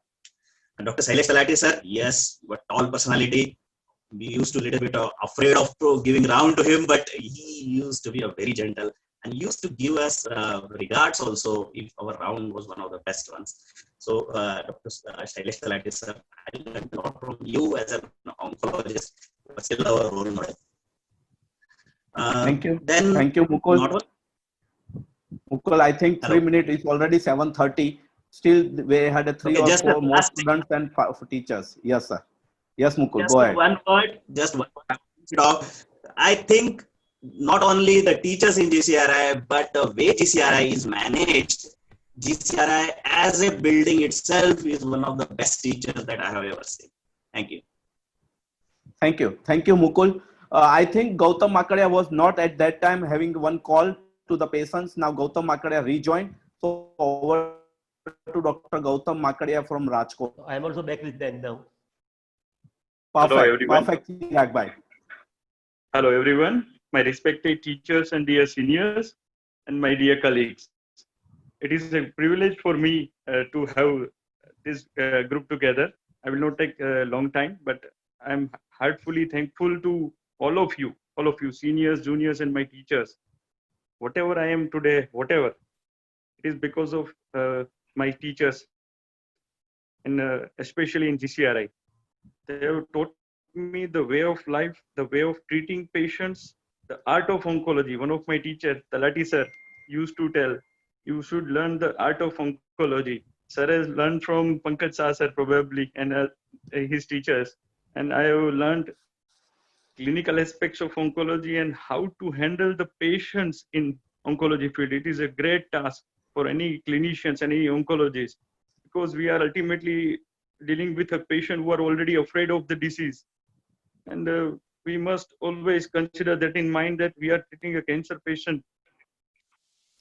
And Dr. Shailesh Talati sir, yes, but tall personality. We used to little bit afraid of giving round to him, but he used to be a very gentle and used to give us regards also if our round was one of the best ones. So Dr. Shailesh Talati sir, I learned a lot from you as an oncologist, but still our role model. Thank you. Then Thank you, Mukul. Mukul, I think 3 minutes is already 7:30. Still, we had a three or four more students and teachers. Yes, sir. Yes, Mukul, Just go ahead. one word. I think not only the teachers in GCRI, but the way GCRI is managed, GCRI as a building itself is one of the best teachers that I have ever seen. Thank you. Thank you. Thank you, Mukul. I think Gautam Makadia was not at that time having one call to the patients. Now Gautam Makadia rejoined. So over to Dr. Gautam Makadia from Rajkot. I am also back with them now. Perfect. Hello, everyone. Perfect. Bye. Hello, everyone. My respected teachers and dear seniors and my dear colleagues. It is a privilege for me to have this group together. I will not take a long time, but I'm heartfully thankful to all of you, seniors, juniors, and my teachers. Whatever I am today, whatever, it is because of my teachers, and especially in GCRI. They have taught me the way of life, the way of treating patients, the art of oncology. One of my teachers, Talati sir, used to tell, you should learn the art of oncology. Sir has learned from Pankaj Shah sir probably and his teachers. And I have learned clinical aspects of oncology and how to handle the patients in oncology field. It is a great task for any clinicians, any oncologists, because we are ultimately dealing with a patient who are already afraid of the disease. And we must always consider that in mind, that we are treating a cancer patient.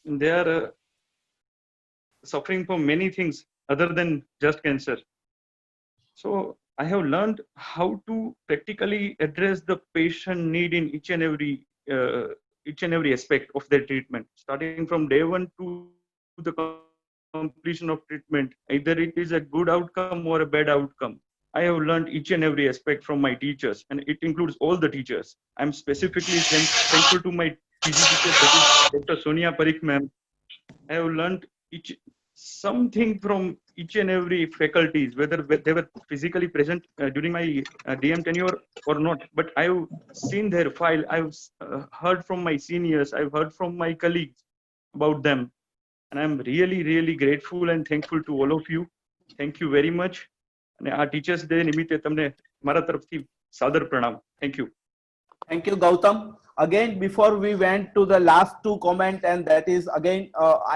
And they are suffering from many things other than just cancer. So I have learned how to practically address the patient need in each and every aspect of their treatment, starting from day one to the completion of treatment. Either it is a good outcome or a bad outcome. I have learned each and every aspect from my teachers, and it includes all the teachers. I'm specifically thankful to my PG teacher, that is Dr. Sonia Parikh ma'am. I have learned something from each and every faculties, whether they were physically present during my DM tenure or not. But I've seen their file. I've heard from my seniors. I've heard from my colleagues about them. And I'm really, really grateful and thankful to all of you. Thank you very much. And our Teachers Day નિમિત્તે તમને મારા તરફથી સાદર પ્રણામ. Thank you. Thank you, Gautam. Again, before we went to the last two comment, and that is again,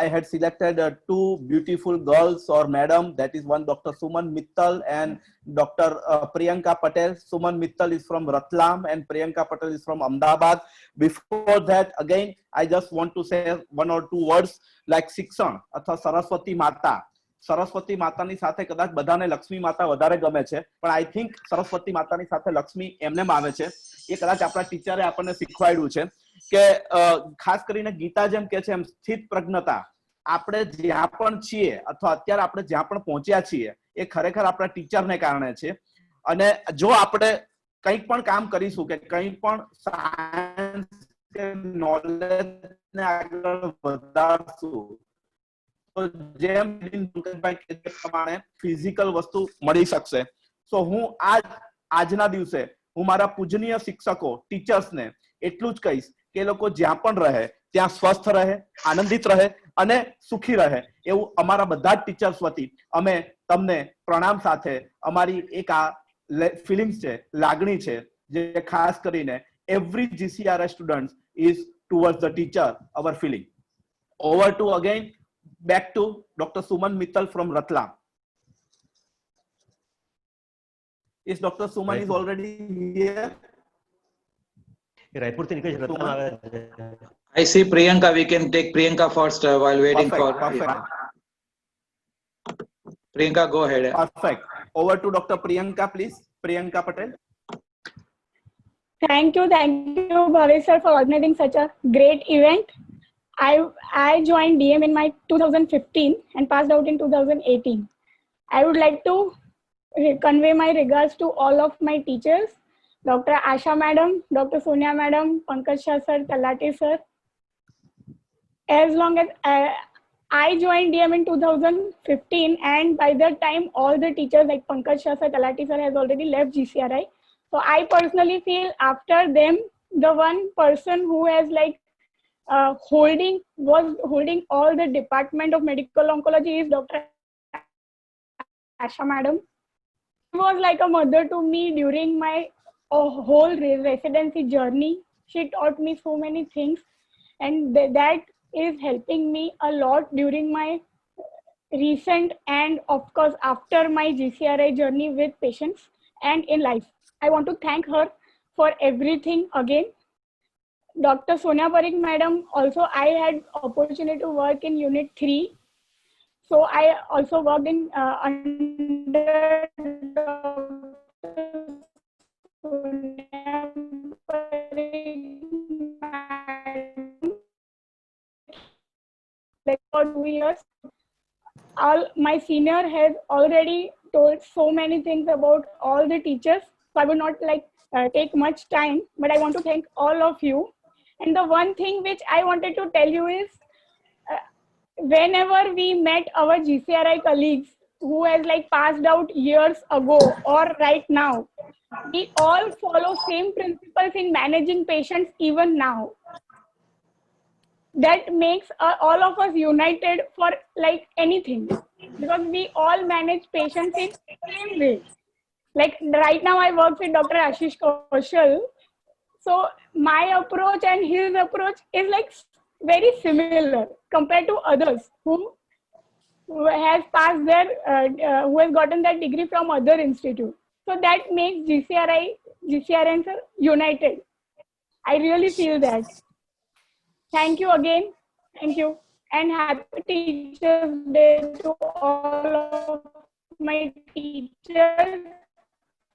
I had selected two beautiful girls or madam. That is one Dr. Suman Mittal and Dr. Priyanka Patel. Suman Mittal is from Ratlam and Priyanka Patel is from Ahmedabad. Before that, again, I just want to say one or two words like Shikshan અથવા સરસ્વતી માતા. સરસ્વતી માતાની સાથે કદાચ બધાને લક્ષ્મી માતા વધારે ગમે છે, પણ આઈ થિંક સરસ્વતી માતાની સાથે લક્ષ્મી એમનેમ આવે છે. એ કદાચ આપણા ટીચરે આપણને શીખવાડ્યું છે કે ખાસ કરીને ગીતા જેમ કે છે એમ સ્થિત પ્રજ્ઞતા. આપણે જ્યાં પણ છીએ અથવા અત્યારે આપણે જ્યાં પણ પહોંચ્યા છીએ એ ખરેખર આપણા ટીચરને કારણે છે. અને જો આપણે કંઈક પણ કામ કરીશું કે કંઈ પણ સાયન્સ કે નોલેજને આગળ વધારશું, જેમ પ્રમાણે ફિઝિકલ વસ્તુ મળી શકશે. સો હું આજના દિવસે હું મારા પૂજનીય શિક્ષકો ટીચર્સને એટલું જ કહીશ કે એ લોકો જ્યાં પણ રહે ત્યાં સ્વસ્થ રહે, આનંદિત રહે અને સુખી રહે એવું અમારા બધા જ ટીચર્સ વતી અમે તમને પ્રણામ સાથે અમારી એક આ ફિલિંગ્સ છે, લાગણી છે, જે ખાસ કરીને every GCRI student is towards the teacher, our feeling. Over to again, back to Dr. Suman Mittal from Ratlam. Is Dr. Suman is already here? I see Priyanka. We can take Priyanka first while waiting Perfect. Priyanka, go ahead. Perfect. Over to Dr. Priyanka, please. Priyanka Patel. Thank you, Bhavesh sir, for organizing such a great event. I joined DM in my 2015 and passed out in 2018. I would like to convey my regards to all of my teachers, Dr. Asha Madam, Dr. Sonia Madam, Pankaj Shah sir, Talati sir. As long as I joined DM in 2015, and by that time all the teachers like Pankaj Shah sir, Talati sir has already left GCRI. So I personally feel after them, the one person who has like was holding all the department of medical oncology is Dr. Asha Madam. She was like a mother to me during my whole residency journey. She taught me so many things, and that is helping me a lot during my recent and of course after my GCRI journey with patients and in life. I want to thank her for everything again. Dr. Sonia Parikh Madam, also I had opportunity to work in Unit 3. So I also worked in under Dr. Sonia Parikh Madam, like for 2 years. All my senior has already told so many things about all the teachers. So I would not like take much time, but I want to thank all of you. And the one thing which I wanted to tell you is, whenever we met our GCRI colleagues who has like passed out years ago or right now, we all follow same principles in managing patients even now. That makes all of us united for like anything, because we all manage patients in same way. Like right now I work with Dr. Ashish Kaushal. So my approach and his approach is like very similar compared to others who has passed their, who has gotten that degree from other institute. So that makes GCRIans united. I really feel that. Thank you again. Thank you. And happy Teachers Day to all of my teachers,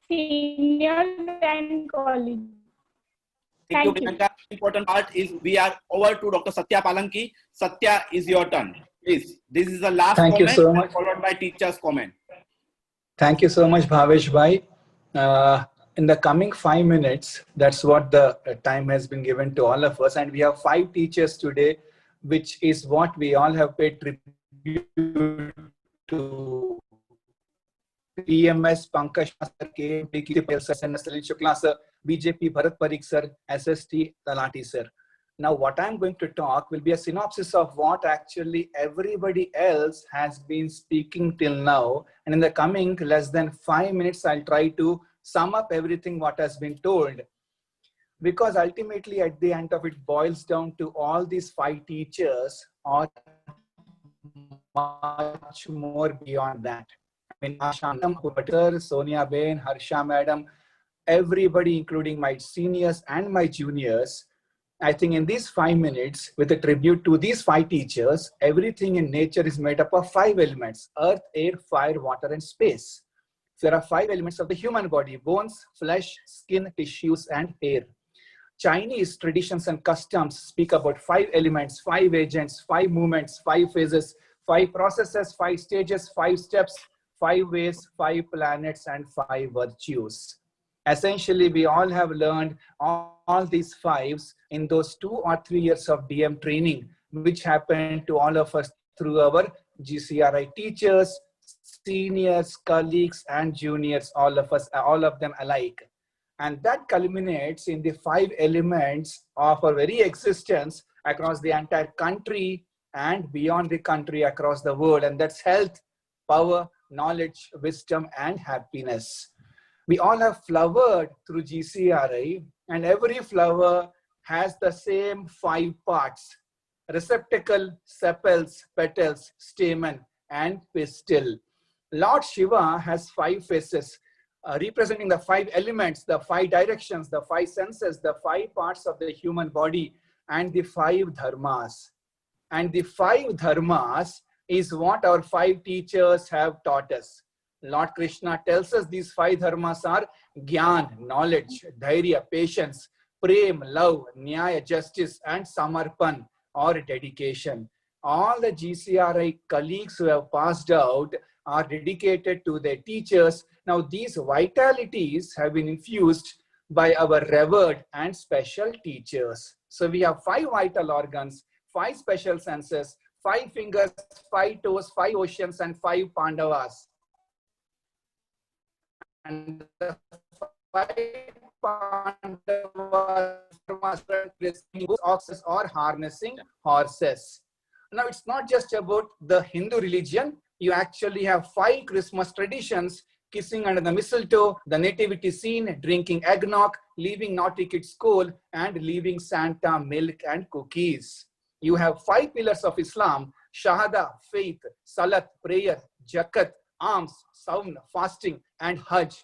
seniors and colleagues. Thank you. The important part is we are over to Dr. Satya Palanki. Satya, is your turn. Please. This is the last Thank you comment so much. followed by teacher's comment. Thank you so much, Bhavesh Bhai. In the coming 5 minutes, that's what the time has been given to all of us. And we have 5 teachers today, which is what we all have paid tribute to. PMS, Pankaj sir, KMP, Salil Shukla sir, BJP, Bharat Parikh sir, SST, Talati sir. Now, what I'm going to talk will be a synopsis of what actually everybody else has been speaking till now. And in the coming less than 5 minutes, I'll try to sum up everything what has been told. Because ultimately, at the end of it, boils down to all these 5 teachers or much more beyond that. I mean, Asha, Sonia Ben, Harsha Madam, everybody, including my seniors and my juniors. I think in these 5 minutes, with a tribute to these 5 teachers, everything in nature is made up of 5 elements: earth, air, fire, water, and space. So there are 5 elements of the human body: bones, flesh, skin, tissues, and hair. Chinese traditions and customs speak about 5 elements, 5 agents, 5 movements, 5 phases, 5 processes, 5 stages, 5 steps, 5 ways, 5 planets, and 5 virtues. Essentially, we all have learned all these 5s in those 2 or 3 years of DM training, which happened to all of us through our GCRI teachers, seniors, colleagues, and juniors, all of us, all of them alike. And that culminates in the 5 elements of our very existence across the entire country and beyond the country, across the world. And that's health, power, knowledge, wisdom, and happiness. We all have flowered through GCRI, and every flower has the same 5 parts: receptacle, sepals, petals, stamen, and pistil. Lord Shiva has 5 faces, representing the 5 elements, the 5 directions, the 5 senses, the 5 parts of the human body, and the 5 dharmas. And the 5 dharmas is what our 5 teachers have taught us. Lord Krishna tells us these 5 dharmas are Gyan, knowledge, Dhairya, patience, Prem, love, Nyaya, justice, and Samarpan, or dedication. All the GCRI colleagues who have passed out are dedicated to their teachers. Now these vitalities have been infused by our revered and special teachers. So we have 5 vital organs, 5 special senses, 5 fingers, 5 toes, 5 oceans, and 5 Pandavas. And the 5 Pandavas oxes or harnessing horses. Now it's not just about the Hindu religion. You actually have 5 Christmas traditions: kissing under the mistletoe, the nativity scene, drinking eggnog, leaving naughty kids school, and leaving Santa milk and cookies. You have 5 pillars of Islam: Shahada, faith; Salat, prayer; Zakat, alms; Saum, fasting; and Hajj,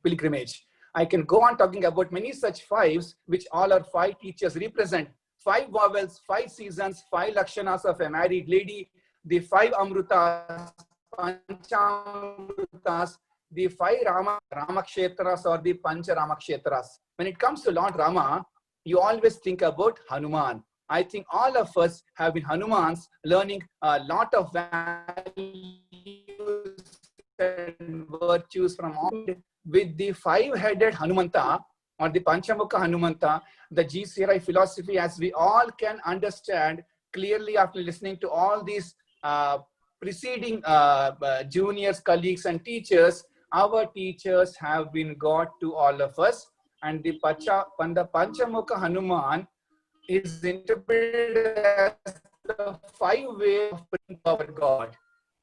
pilgrimage. I can go on talking about many such 5s, which all our 5 teachers represent. 5 vowels, 5 seasons, 5 lakshanas of a married lady, the 5 amrutas, panchamrutas, the 5 Ramakshetras or the Pancha Ramakshetras. When it comes to Lord Rama, you always think about Hanuman. I think all of us have been Hanumans, learning a lot of values and virtues from all. With the 5-headed Hanumanta or the Panchamukha Hanumanta, the GCRI philosophy, as we all can understand clearly after listening to all these preceding juniors, colleagues, and teachers, our teachers have been God to all of us. And the Panchamukha Hanuman is interpreted as the 5 ways of bringing our God: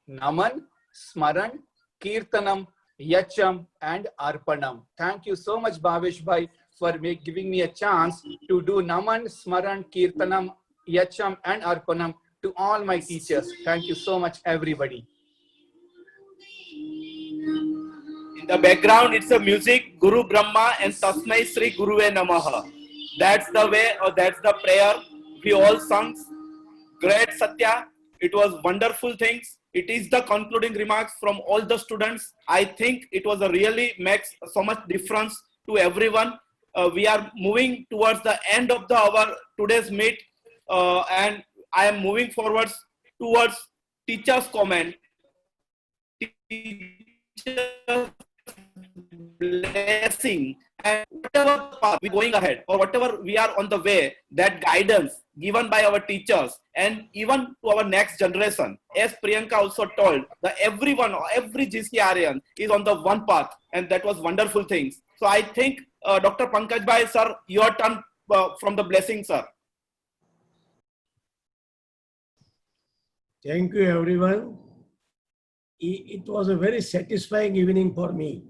Naman, Smaran, Kirtanam, Yacham, and Arpanam. Thank you so much, Bhavesh Bhai, for giving me a chance to do Naman, Smaran, Kirtanam, Yacham, and Arpanam to all my teachers. Thank you so much, everybody. In the background, it's a music, Guru Brahma and Tasmai Sri Guruve Namaha. That's the way, or that's the prayer we all sung. Great Satya. It was wonderful things. It is the concluding remarks from all the students. I think it was a really makes so much difference to everyone. We are moving towards the end of our today's meet, and I am moving forward towards teacher's comment. Teacher's blessing, and whatever path we're going ahead or whatever we are on the way, that guidance given by our teachers and even to our next generation. As Priyanka also told, that everyone, every GCRian is on the one path, and that was wonderful things. So I think Dr. Pankaj Bhai, sir, your turn from the blessing, sir. Thank you, everyone. It was a very satisfying evening for me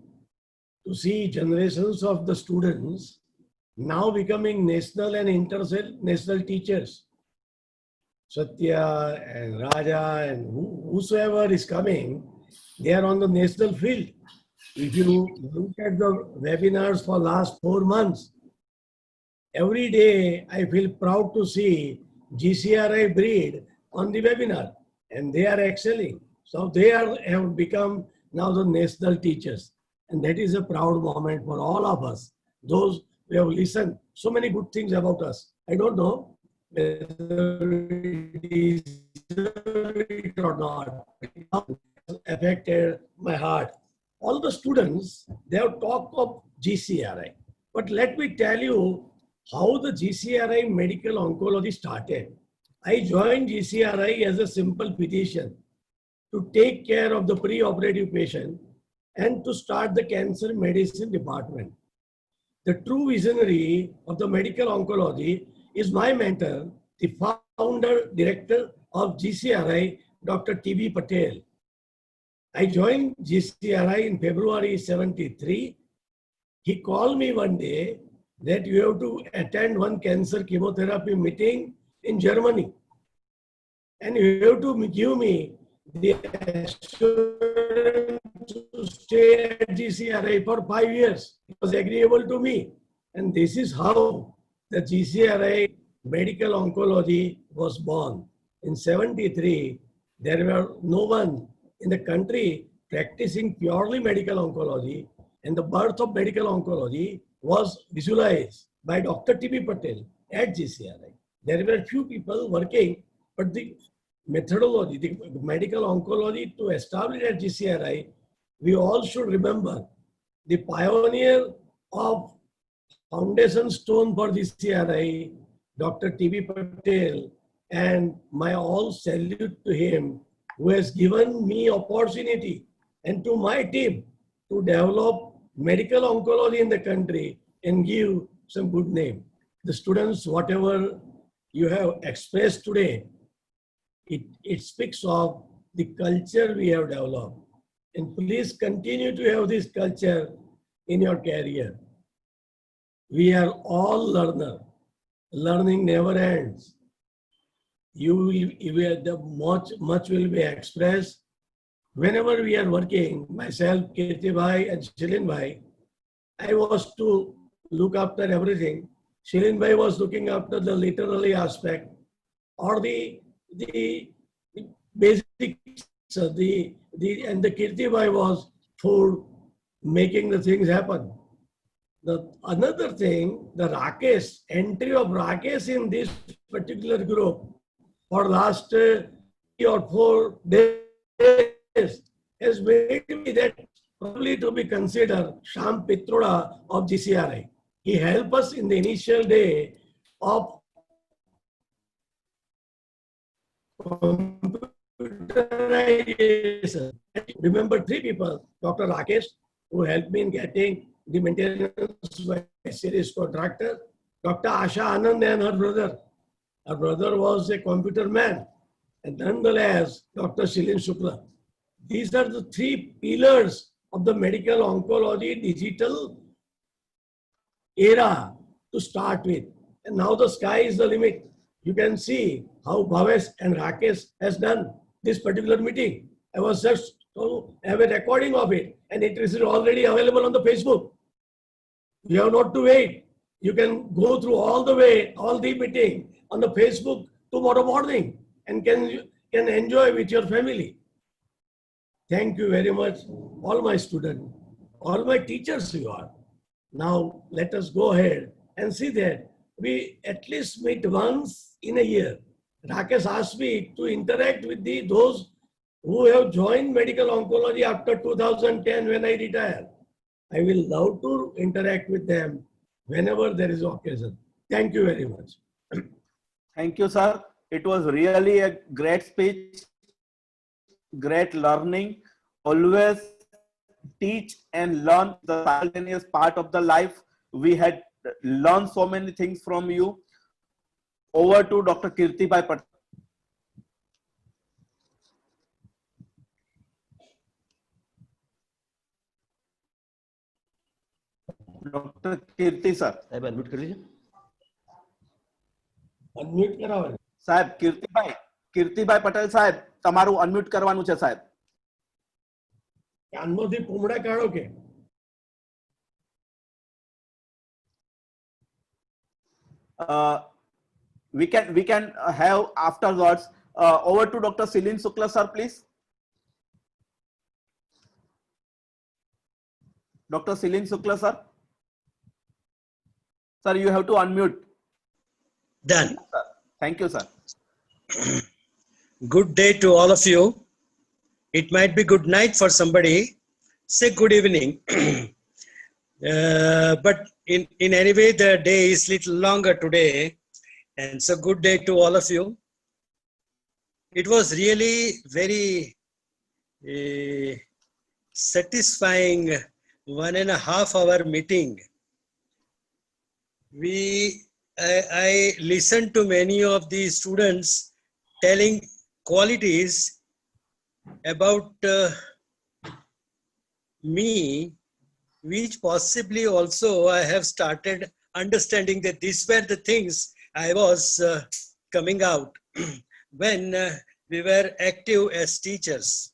to see generations of the students now becoming national and international teachers. Satya and Raja and whosoever is coming, they are on the national field. If you look at the webinars for last 4 months, every day I feel proud to see GCRI breed on the webinar, and they are excelling. So they have become now the national teachers. And that is a proud moment for all of us. Those who have listened, so many good things about us. I don't know whether it is or not. It affected my heart. All the students, they have talked of GCRI. But let me tell you how the GCRI medical oncology started. I joined GCRI as a simple physician to take care of the pre-operative patient and to start the cancer medicine department. the true visionary of the medical oncology is my mentor, the founder, director of GCRI, Dr. T.B. Patel. I joined GCRI in February 73. He called me one day that you have to attend one cancer chemotherapy meeting in Germany. And you have to give me the assurance to stay at GCRI for 5 years. It was agreeable to me. And this is how the GCRI medical oncology was born. In 73, there were no one in the country practicing purely medical oncology, and the birth of medical oncology was visualized by Dr. T.B. Patel at GCRI. There were few people working, but the methodology, the medical oncology to establish at GCRI, we all should remember the pioneer of foundation stone for GCRI, Dr. T.B. Patel, and my all salute to him, who has given me opportunity and to my team to develop medical oncology in the country and give some good name. The students, whatever you have expressed today, it speaks of the culture we have developed. And please continue to have this culture in your career. We are all learners. Learning never ends. Much will be expressed. Whenever we are working, myself, Kirti Bhai and Shilin Bhai, I was to look after everything. Shilin Bhai was looking after the literary aspect or the basics, and the Kirti Bhai was for making the things happen. Another thing, the Rakesh, entry of Rakesh in this particular group for last 3 or 4 days has made me that probably to be considered Sham Pitroda of GCRI. He helped us in the initial day of computerization. Remember 3 people, Dr. Rakesh, who helped me in getting the maintenance series contractor, Dr. Asha Anand and her brother. Her brother was a computer man, and nonetheless, Dr. Shilin Shukla. These are the 3 pillars of the medical oncology digital era to start with. And now the sky is the limit. You can see how Bhavesh and Rakesh has done this particular meeting. I was just to have a recording of it, and it is already available on the Facebook. You have not to wait. You can go through all the meeting on the Facebook tomorrow morning and can enjoy with your family. Thank you very much, all my students, all my teachers you are. Now let us go ahead and see that we at least meet once in a year. Rakesh asked me to interact with those who have joined medical oncology after 2010 when I retired. I will love to interact with them whenever there is occasion. Thank you very much. Thank you, sir. It was really a great speech, great learning. Always teach and learn the simultaneous part of the life. We had learned so many things from you. Over to Dr. Kirti Bhai Patel. Dr. Kirti sir. Unmute कर दीजिए. Unmute कराओ. સાહેબ કીર્તિભાઈ પટેલ સાહેબ તમારું unmute કરવાનું છે સાહેબ. કાનમાંથી પૂમડા કાઢો કે. We can have afterwards. Over to Dr. Shilin Shukla sir, please. Dr. Shilin Shukla sir. Sir, you have to unmute. Done. Thank you, sir. Good day to all of you. It might be good night for somebody. Say good evening. But in any way, the day is little longer today. And so good day to all of you. It was really very satisfying 1.5 hour meeting I listened to many of the students telling qualities about me, which possibly also I have started understanding that these were the things I was coming out when we were active as teachers.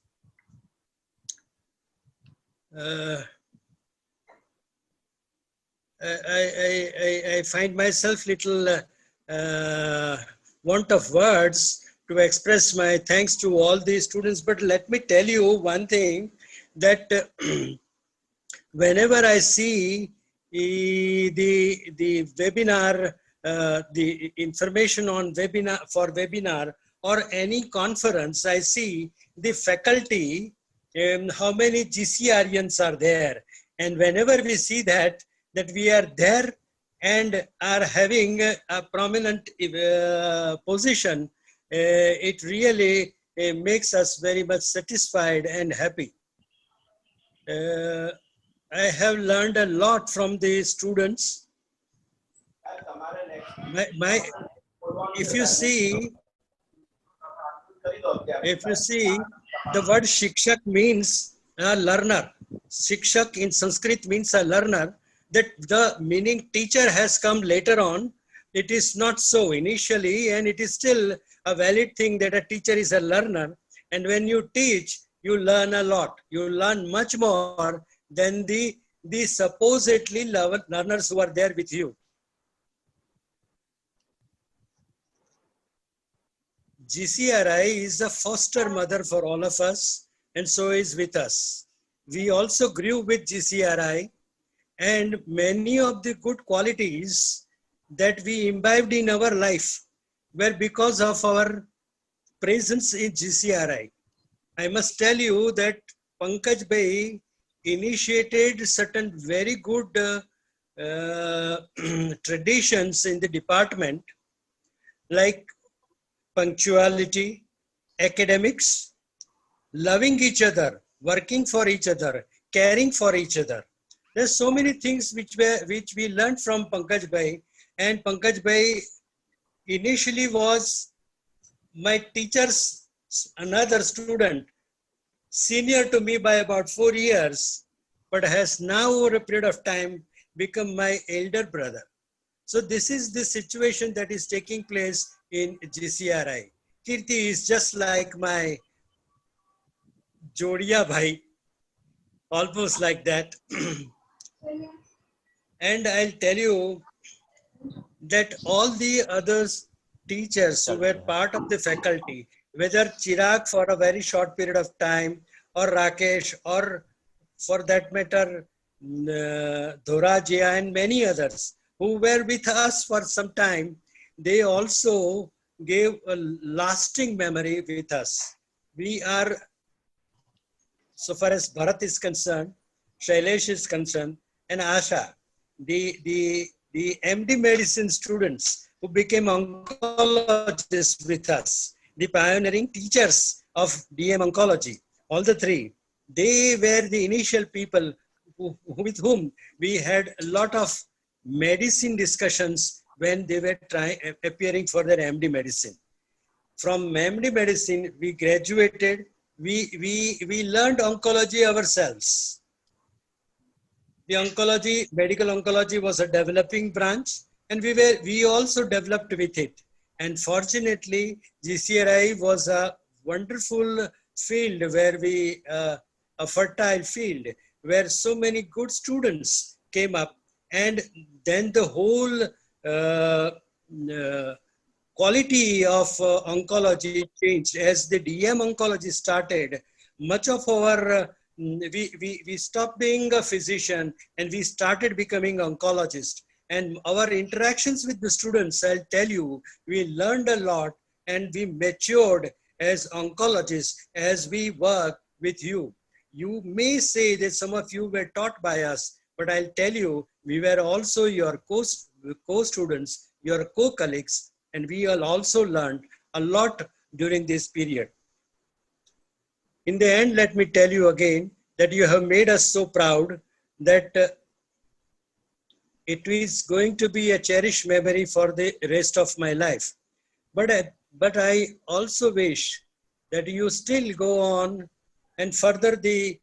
I find myself little want of words to express my thanks to all these students. But let me tell you one thing, that whenever I see the webinar, the information on webinar or any conference, I see the faculty, how many GCRians are there. And whenever we see that we are there and are having a prominent position, it really makes us very much satisfied and happy. I have learned a lot from the students. If you see, the word Shikshak means a learner. Shikshak in Sanskrit means a learner. That the meaning teacher has come later on. It is not so initially, and it is still a valid thing that a teacher is a learner. And when you teach, you learn a lot. You learn much more than the supposedly learners who are there with you. GCRI is a foster mother for all of us, and so is with us. We also grew with GCRI, and many of the good qualities that we imbibed in our life were because of our presence in GCRI. I must tell you that Pankaj Bhai initiated certain very good traditions in the department, like punctuality, academics, loving each other, working for each other, caring for each other. There's so many things which we learned from Pankaj Bhai, and Pankaj Bhai initially was my teacher's another student, senior to me by about 4 years, but has now over a period of time become my elder brother. So this is the situation that is taking place in GCRI. Kirti is just like my Jodia Bhai, almost like that. And I'll tell you that all the other teachers who were part of the faculty, whether Chirag for a very short period of time, or Rakesh, or for that matter, Dhorajia and many others who were with us for some time, they also gave a lasting memory with us. We are, so far as Bharat is concerned, Shailesh is concerned, and Asha, the MD medicine students who became oncologists with us, the pioneering teachers of DM oncology, all the three, they were the initial people with whom we had a lot of medicine discussions when they were appearing for their MD medicine. From MD medicine, we graduated, we learned oncology ourselves. The oncology, medical oncology was a developing branch, and we also developed with it. And fortunately, GCRI was a wonderful field where a fertile field where so many good students came up, and then the whole quality of oncology changed. As the DM oncology started, much of our we stopped being a physician and we started becoming oncologists. And our interactions with the students, I'll tell you, we learned a lot and we matured as oncologists as we work with you. You may say that some of you were taught by us, but I'll tell you, we were also your co-students, your co-colleagues, and we all also learned a lot during this period. In the end, let me tell you again that you have made us so proud that it is going to be a cherished memory for the rest of my life. But I also wish that you still go on and further the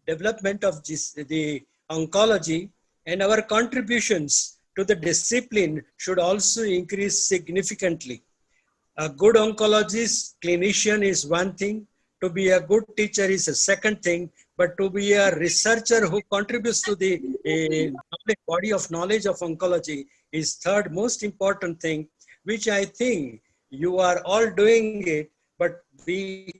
development of the oncology, and our contributions to the discipline should also increase significantly. A good oncologist, clinician is one thing, to be a good teacher is a second thing, but to be a researcher who contributes to the body of knowledge of oncology is third most important thing, which I think you are all doing it, but we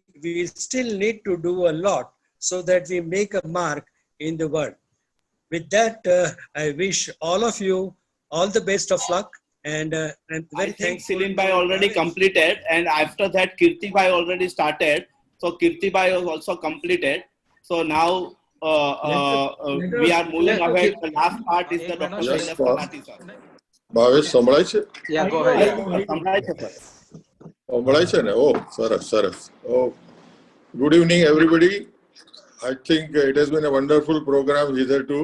still need to do a lot so that we make a mark in the world. With that, I wish all of you all the best of luck. And I think Celine Bhai already completed, and after that Kirti Bhai already started. So Kirti Bhai was also completed. So now we are moving ahead. The last part is the Dr. Shailesh Talati, sir. Bhavesh સંભળાય છે? Yeah, go ahead. સંભળાય છે, sir. સંભળાય છે ને? Oh, સરસ. Oh, good evening, everybody. I think it has been a wonderful program hitherto.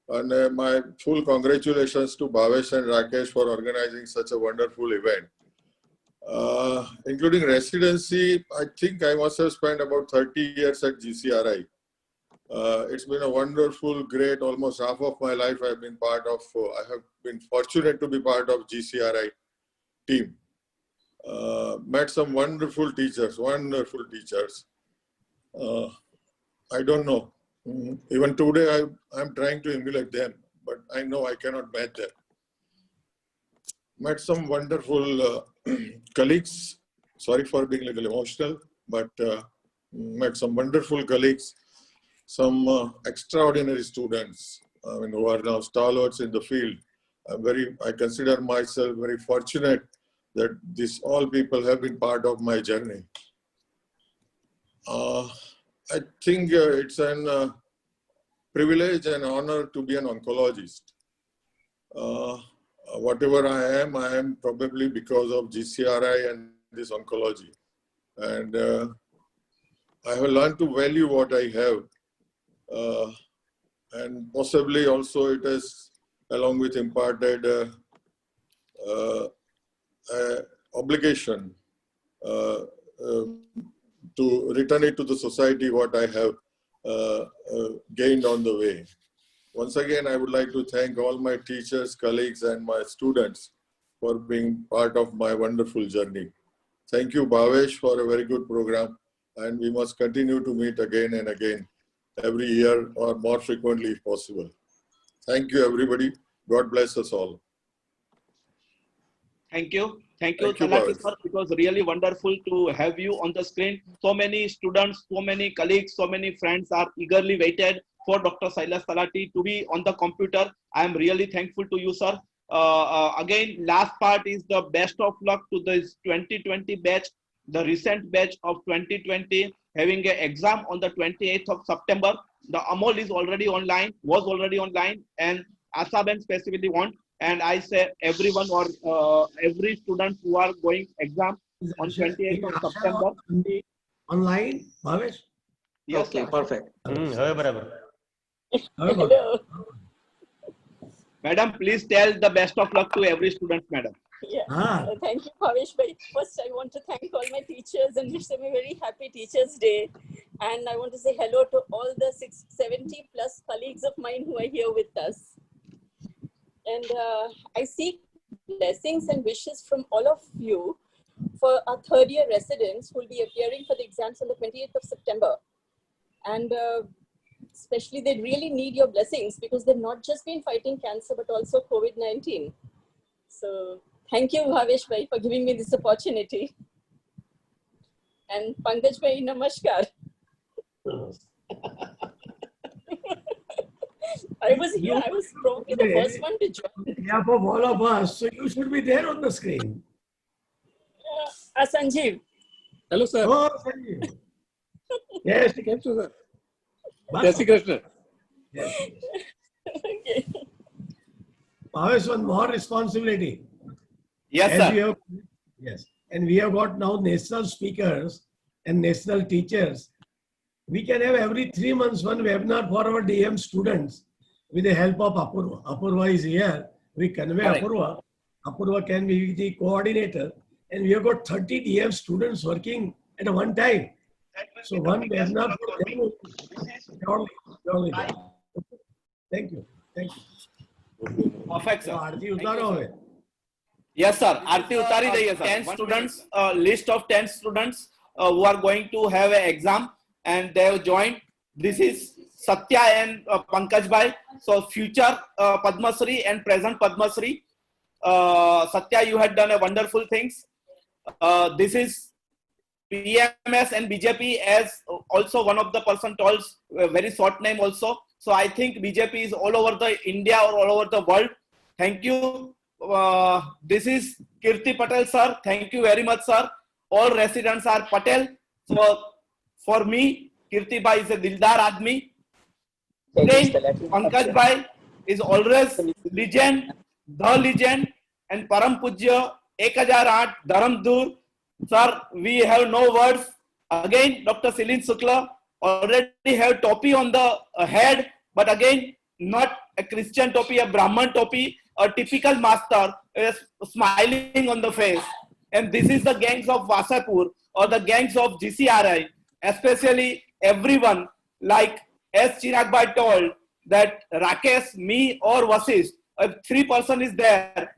And my full congratulations to Bhavesh and Rakesh for organizing such a wonderful event. Including residency, I think I must have spent about 30 years at GCRI. It's been a wonderful, great, almost half of my life I have been fortunate to be part of GCRI team. Met some wonderful teachers. I don't know. Even today, I'm trying to emulate them, but I know I cannot match them. Met some wonderful colleagues. Sorry for being a little emotional, but met some wonderful colleagues, some extraordinary students who are now stalwarts in the field. I consider myself very fortunate that all people have been part of my journey. I think it's an privilege and honor to be an oncologist. Whatever I am probably because of GCRI and this oncology. And I have learned to value what I have. And possibly also it has, along with imparted obligation to return it to the society what I have gained on the way. Once again, I would like to thank all my teachers, colleagues, and my students for being part of my wonderful journey. Thank you, Bhavesh, for a very good program, and we must continue to meet again and again every year or more frequently if possible. Thank you, everybody. God bless us all. Thank you, Talati sir. It was really wonderful to have you on the screen. So many students, so many colleagues, so many friends are eagerly waited for Dr. Shailesh Talati to be on the computer. I am really thankful to you, sir. Again, last part is the best of luck to this 2020 batch, the recent batch of 2020, having an exam on the 28th of September. The Amol is already online, and Asaben specifically want. And I say everyone or every student who are going exam on 28th of September. Online, Bhavesh? Yes, okay, sir. perfect. Hello. Madam, please tell the best of luck to every student, madam. Yeah. Thank you, Bhavesh bhai. First, I want to thank all my teachers and wish them a very happy Teachers' Day. And I want to say hello to all the 670 plus colleagues of mine who are here with us. And I seek blessings and wishes from all of you for our third year residents who will be appearing for the exams on the 28th of September. And especially they really need your blessings because they've not just been fighting cancer, but also COVID-19. So thank you, Bhavesh bhai, for giving me this opportunity. And Pankaj bhai, namaskar. I was here. I was probably the first one to join. Yeah, for all of us. So you should be there on the screen. Sanjeev. Hello, sir. Oh, Sanjeev. Yes. Came to sir. Yes, Krishna. Yes. Okay. Bhavesh, one more responsibility. Yes, sir. Yes. And we have got now national speakers and national teachers. We can have every 3 months one webinar for our DM students with the help of Apurva. Apurva is here. We convey Correct. Apurva. Apurva can be the coordinator. And we have got 30 DM students working at one time. So one webinar for them. Purely that. Thank you. Thank you. Perfect, sir. आरती उतारो हमें. Yes, sir. Aarti utari rahi hai, sir. 10 students, list of 10 students who are going to have an exam and they have joined. This is Satya and Pankaj Bhai. So future Padma Shri and present Padma Shri. Satya, you had done a wonderful things. This is PMS and BJP, as also one of the person told a very short name also. So I think BJP is all over the India or all over the world. Thank you. This is Kirti Patel, sir. Thank you very much, sir. All residents are Patel. So for me, Kirti Bhai is a Dildar Admi. Pankaj Bhai is always legend, the legend, and Param Pujya 1008 Dharamdur. Sir, we have no words. Again, Dr. Silin Sukla already have topi on the head, but again, not a Christian topi, a Brahman topi, a typical master is smiling on the face. And this is the gangs of Vasapur or the gangs of GCRI, especially everyone, like as Chirag Bhai told, that Rakesh, me or Vasist, if 3 person is there,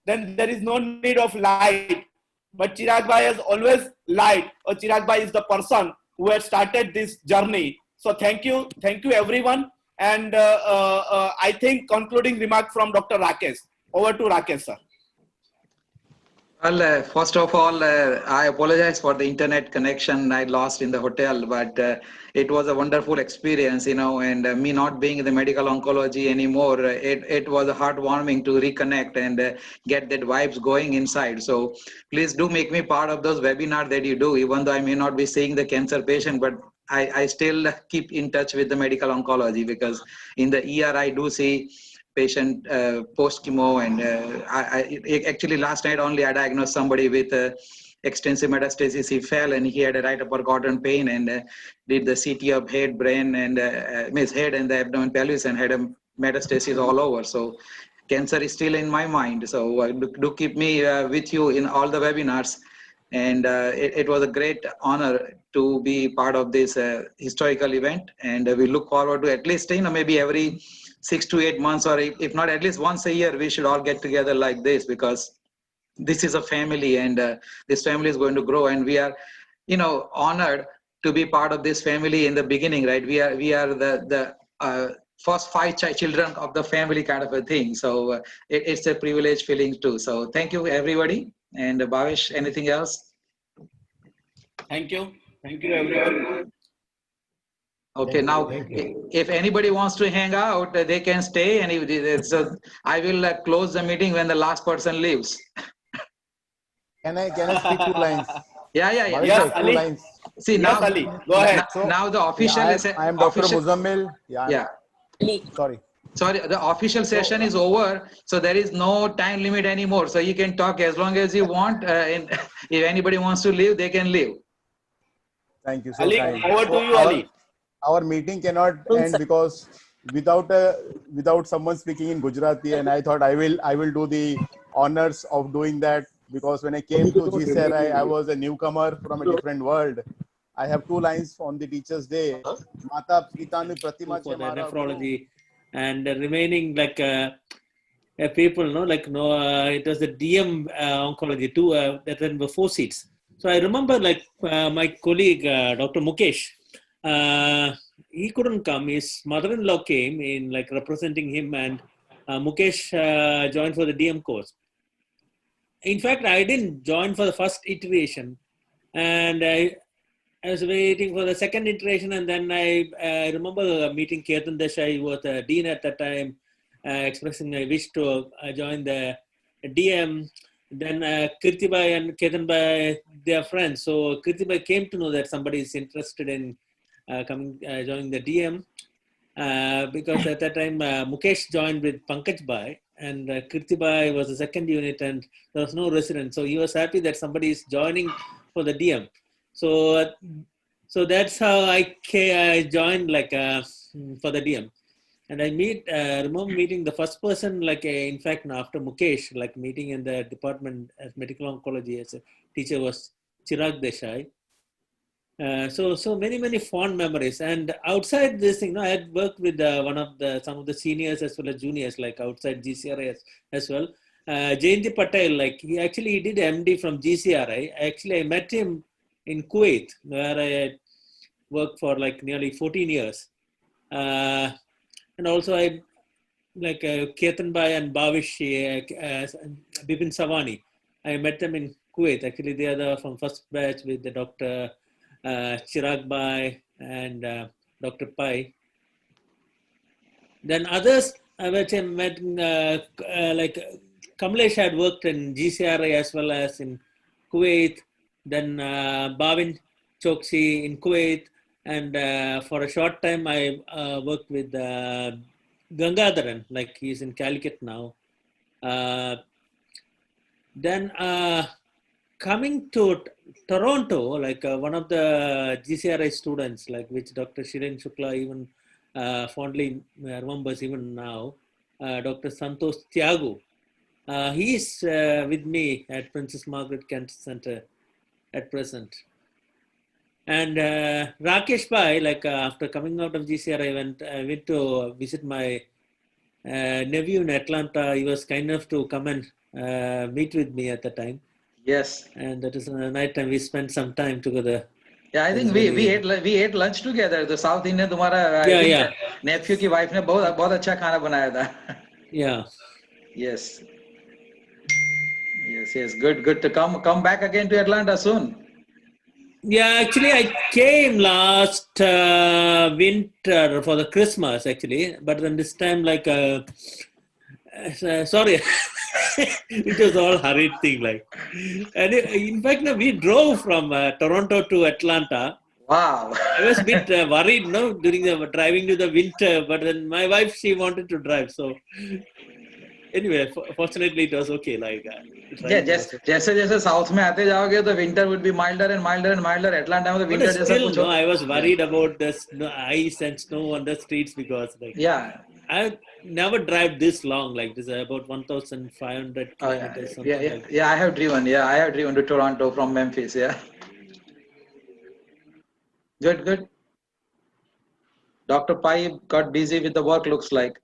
then there is no need of light. But Chirag Bhai has always light, or Chirag Bhai is the person who has started this journey. So thank you everyone. And I think concluding remark from Dr. Rakesh. Over to Rakesh, sir. Well, first of all, I apologize for the internet connection I lost in the hotel, but it was a wonderful experience, and me not being in the medical oncology anymore, it was heartwarming to reconnect and get that vibes going inside. So please do make me part of those webinars that you do, even though I may not be seeing the cancer patient, but I still keep in touch with the medical oncology, because in the ER I do see patient post chemo, and actually last night only I diagnosed somebody with extensive metastasis. He fell and he had a right upper quadrant pain, and did the CT of head, brain, and his head and the abdomen, pelvis, and had a metastasis all over. So cancer is still in my mind. So do keep me with you in all the webinars. And it was a great honor to be part of this historical event, and we look forward to at least maybe every 6 to 8 months, or if not at least once a year, we should all get together like this, because this is a family, and this family is going to grow, and we are honored to be part of this family in the beginning, right? We are the first 5 children of the family, kind of a thing. So it's a privileged feeling too. So thank you everybody. And Bhavesh, anything else? Thank you everyone. Okay, now if anybody wants to hang out, they can stay, and so I will close the meeting when the last person leaves. Can I speak 2 lines? Yeah. Yes, 2 lines. See, now, Ali, go ahead. Now the official I am Dr. Muzammil. Sorry, the official session is over, so there is no time limit anymore. So you can talk as long as you want. And if anybody wants to leave, they can leave. Thank you so Ali, kind. over to you, Ali. Our meeting cannot end because without someone speaking in Gujarati, and I thought I will do the honors of doing that, because when I came to GCRI, I was a newcomer from a different world. I have 2 lines on the Teachers' Day. Mata Pita nu pratima For the nephrology, and remaining people, it was the DM oncology too. That were 4 seats. So I remember my colleague Dr. Mukesh. He couldn't come. His mother-in-law came in, representing him, and Mukesh joined for the DM course. In fact, I didn't join for the first iteration, and I was waiting for the second iteration, and then I remember meeting Ketan Desai, who was the dean at that time, expressing a wish to join the DM. Then Kirti Bhai and Ketan Bhai, they are friends. So Kirti Bhai came to know that somebody is interested in joining the DM, because at that time Mukesh joined with Pankaj Bhai, and Kirti Bhai was the second unit, and there was no resident. So he was happy that somebody is joining for the DM. So that's how I joined for the DM. And I remember meeting the first person, like in fact, after Mukesh, like meeting in the department as medical oncology as a teacher was Chirag Desai. So many fond memories. And outside this thing, I had worked with some of the seniors as well as juniors, like outside GCRI as well. Jayanti Patel, like he did MD from GCRI. I met him in Kuwait, where I had worked for like nearly 14 years. And also I like Ketan Bhai and Bhavish, Bipin Savani. I met them in Kuwait. Actually, they are from first batch with the Dr. Chirag Bhai and Dr. Pai. Then others I met like Kamlesh had worked in GCRI as well as in Kuwait. Then Bhavin Chokshi in Kuwait. And for a short time, I worked with Gangadharan, like he's in Calicut now. Then coming to Toronto, like one of the GCRI students, like which Dr. Shirin Shukla even fondly remembers even now, Dr. Santosh Tiago. He's with me at Princess Margaret Cancer Center at present. And Rakesh Bhai, like after coming out of GCRI, I went to visit my nephew in Atlanta. He was kind enough to come and meet with me at the time. Yes. And that is a night time we spent some time together. Yeah, I think we ate lunch together. The South Indian, तुम्हारा nephew की wife ने बहुत अच्छा खाना बनाया था. Yeah. Yes. Good to come back again to Atlanta soon. Yeah, actually, I came last winter for the Christmas, actually. But then this time, like, sorry, it was all hurried thing, like. And in fact, we drove from Toronto to Atlanta. Wow. I was a bit worried, during the driving to the winter. But then my wife, she wanted to drive, so. Anyway, fortunately, it was okay. Like, yeah, जैसे South में आते जाओगे, the winter would be milder and milder and milder. Atlanta में the winter जैसा still, कुछ. No, I was worried about the ice and snow on the streets because, like, I never drive this long. Like, this is about 1,500 kilometers. Yeah, I have driven. Yeah, I have driven to Toronto from Memphis. Yeah. Good. Dr. Pai got busy with the work. Looks like.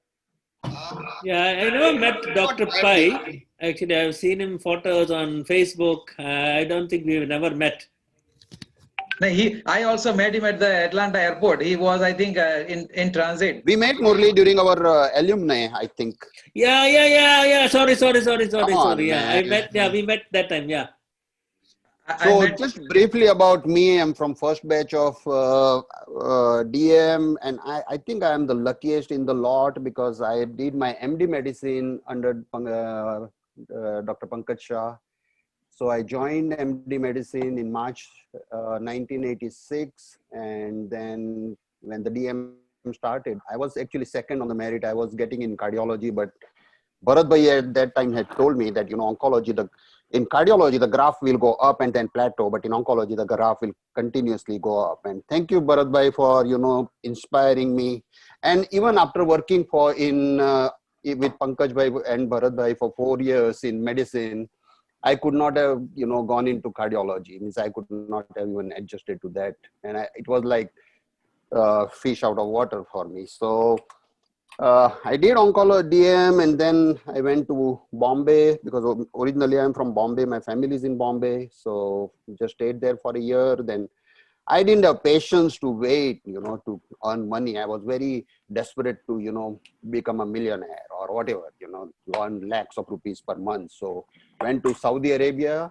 Yeah, I never met Dr. Pai. Actually, I've seen him photos on Facebook. I don't think we've never met. No, I also met him at the Atlanta airport. He was, I think, in transit. We met Murli during our alumni, I think. Yeah. Sorry. Yeah, we met that time. Yeah. So just briefly about me, I'm from first batch of DM, and I think I am the luckiest in the lot because I did my MD medicine under Dr. Pankaj Shah. So I joined MD medicine in March 1986, and then when the DM started, I was actually second on the merit. I was getting in cardiology, but Bharat Bhai at that time had told me that, oncology, in cardiology, the graph will go up and then plateau, but in oncology, the graph will continuously go up. And thank you, Bharat Bhai, for, inspiring me. And even after working with Pankaj Bhai and Bharat Bhai for 4 years in medicine, I could not have, gone into cardiology. Means I could not have even adjusted to that. And it was like fish out of water for me. So I did oncology DM, and then I went to Bombay because originally I'm from Bombay. My family is in Bombay. So just stayed there for a year. Then I didn't have patience to wait, to earn money. I was very desperate to, become a millionaire or whatever, earn lakhs of rupees per month. So went to Saudi Arabia.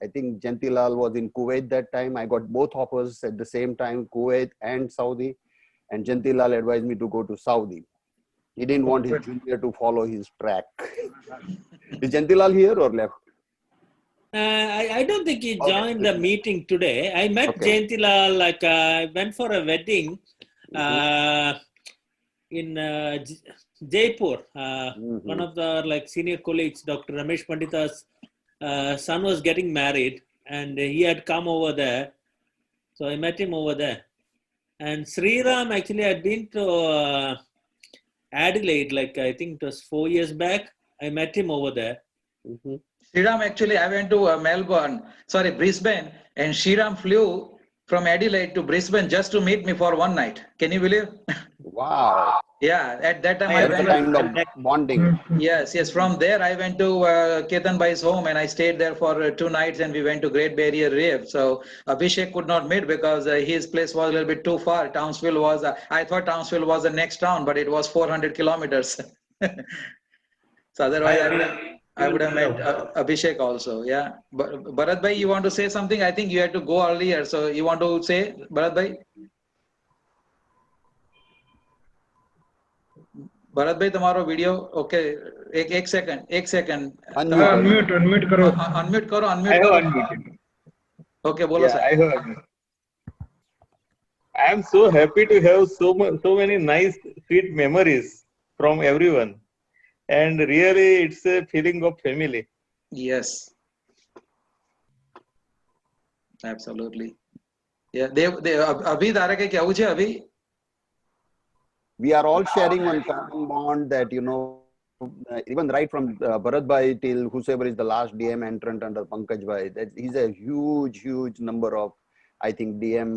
I think Jantilal was in Kuwait that time. I got both offers at the same time, Kuwait and Saudi. And Jantilal advised me to go to Saudi. He didn't want his junior to follow his track. Is Jantilal here or left? I don't think he joined the meeting today. I met Jayantilal, like I went for a wedding in Jaipur. One of the senior colleagues, Dr. Ramesh Pandita's son was getting married, and he had come over there. So I met him over there. And Sriram, actually, I'd been to Adelaide, like I think it was 4 years back. I met him over there. Sriram, actually, I went to Brisbane, and Sriram flew from Adelaide to Brisbane just to meet me for one night. Can you believe? Wow. Yeah, at that time That's the kind of bonding. Yes. From there, I went to Ketan Bhai's home, and I stayed there for 2 nights, and we went to Great Barrier Reef. So Abhishek could not meet because his place was a little bit too far. Townsville was, I thought Townsville was the next town, but it was 400 kilometers. So otherwise, I would have met Abhishek also. Yeah. But Bharat Bhai, you want to say something? I think you had to go earlier. So you want to say, Bharat Bhai? Bharat भाई तुम्हारा video okay एक second unmute करो okay बोलो sir I am so happy to have so many nice sweet memories from everyone, and really it's a feeling of family. Yes, absolutely. Yeah, they अभी तारा के क्या हुआ अभी? We are all sharing one common bond that, even right from Bharat Bhai till whosoever is the last DM entrant under Pankaj Bhai, that he's a huge number of, I think, DM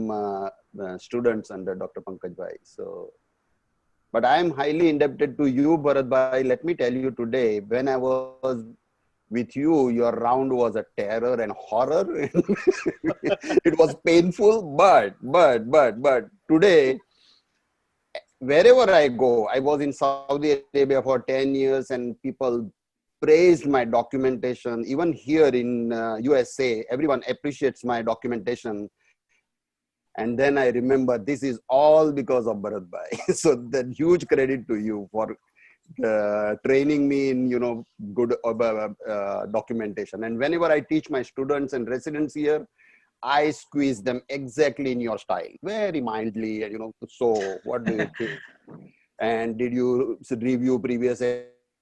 students under Dr. Pankaj Bhai. So, but I am highly indebted to you, Bharat Bhai. Let me tell you today, when I was with you, your round was a terror and horror. It was painful, but today, wherever I go, I was in Saudi Arabia for 10 years and people praised my documentation. Even here in USA, everyone appreciates my documentation. And then I remember this is all because of Bharat Bhai. So that huge credit to you for training me in, good documentation. And whenever I teach my students and residents here, I squeeze them exactly in your style, very mildly, and so what do you think? And did you review previous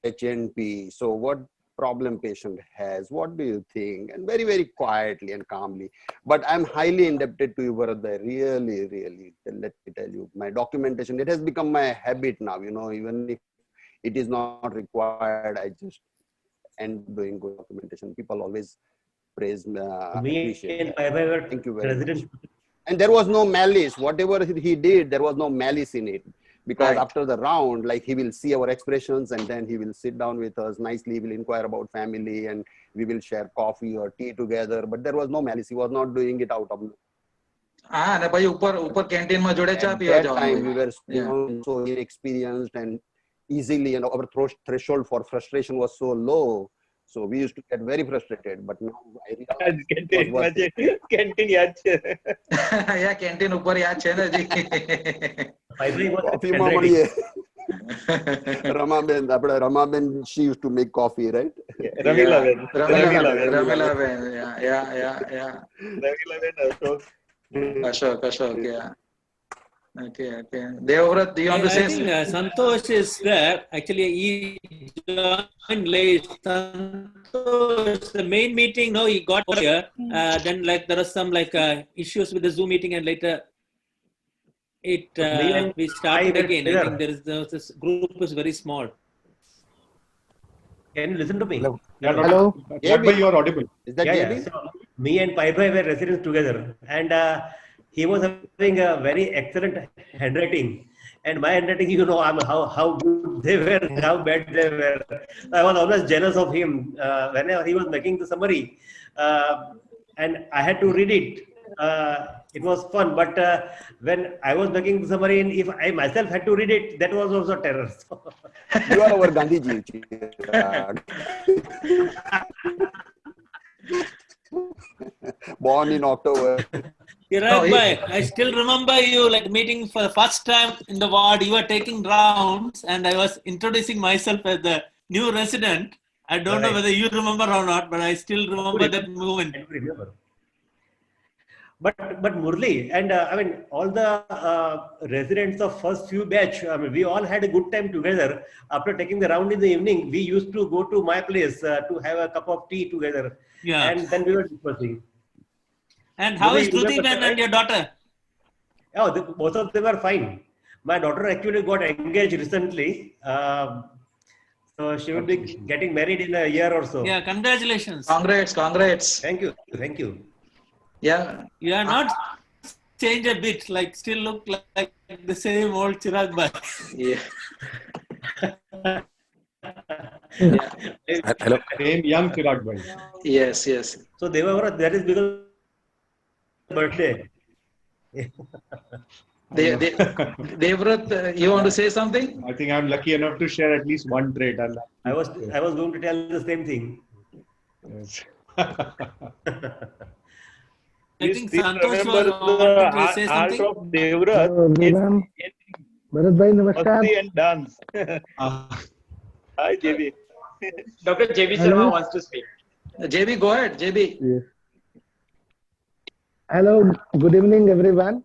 HNP? So what problem patient has? What do you think? And very, very quietly and calmly. But I'm highly indebted to you, Bharat Bhai. Really, let me tell you, my documentation, it has become my habit now, even if it is not required, I just end doing good documentation. People always praise, appreciate. Thank you very much. And there was no malice. Whatever he did, there was no malice in it. Because after the round, like he will see our expressions and then he will sit down with us nicely. He will inquire about family and we will share coffee or tea together. But there was no malice. He was not doing it out of. At that time, we were so inexperienced and easily, our threshold for frustration was so low. So we used to get very frustrated, but now I realize canteen yaad chhe. Yeah, canteen upar yaad chhe na ji. Coffee ma badi hai. Ramaben, she used to make coffee, right? Ramila Ben. Yeah. Ramila Ben, Ashok, yeah. Okay. Devavrat, do you want to say? I think Santosh is there. Actually, he joined late. Santosh, the main meeting, he got here. Then, there are some issues with the Zoom meeting, and later we started again. I think this group is very small. Can you listen to me? Hello. You are audible. Is that JB? So, me and Pai Bhai were residents together, and he was having a very excellent handwriting, and my handwriting, how good they were, how bad they were. I was always jealous of him whenever he was making the summary, and I had to read it. It was fun, but when I was making the summary, and if I myself had to read it, that was also terror. You are our Gandhiji. Born in October. You're right, I still remember you meeting for the first time in the ward. You were taking rounds and I was introducing myself as the new resident. I don't know whether you remember or not, but I still remember that moment. I remember. But Murli, and all the residents of first few batch, we all had a good time together. After taking the round in the evening, we used to go to my place to have a cup of tea together. Yeah. And then we were discussing. And how is Shruti Ben and your daughter? Oh, both of them are fine. My daughter actually got engaged recently. So she will be getting married in a year or so. Yeah, congratulations. Congrats. Thank you. Thank you. Yeah. You are not changed a bit, like still look like the same old Chirag Bhai. Yeah. Hello. Same young Chirag Bhai. Yes. So Devavrat, that is because birthday. Devvrat, you want to say something? I think I'm lucky enough to share at least one trait. I was going to tell the same thing. Yes. I think Still Santosh remember was the wanting to say art something. of Devrat Hello everyone. Bharat bhai, namaskar. Masti and dance. Hi, JB. Dr. JB Hello. Sharma wants to speak. JB, go ahead. JB. Yes. Hello, good evening everyone.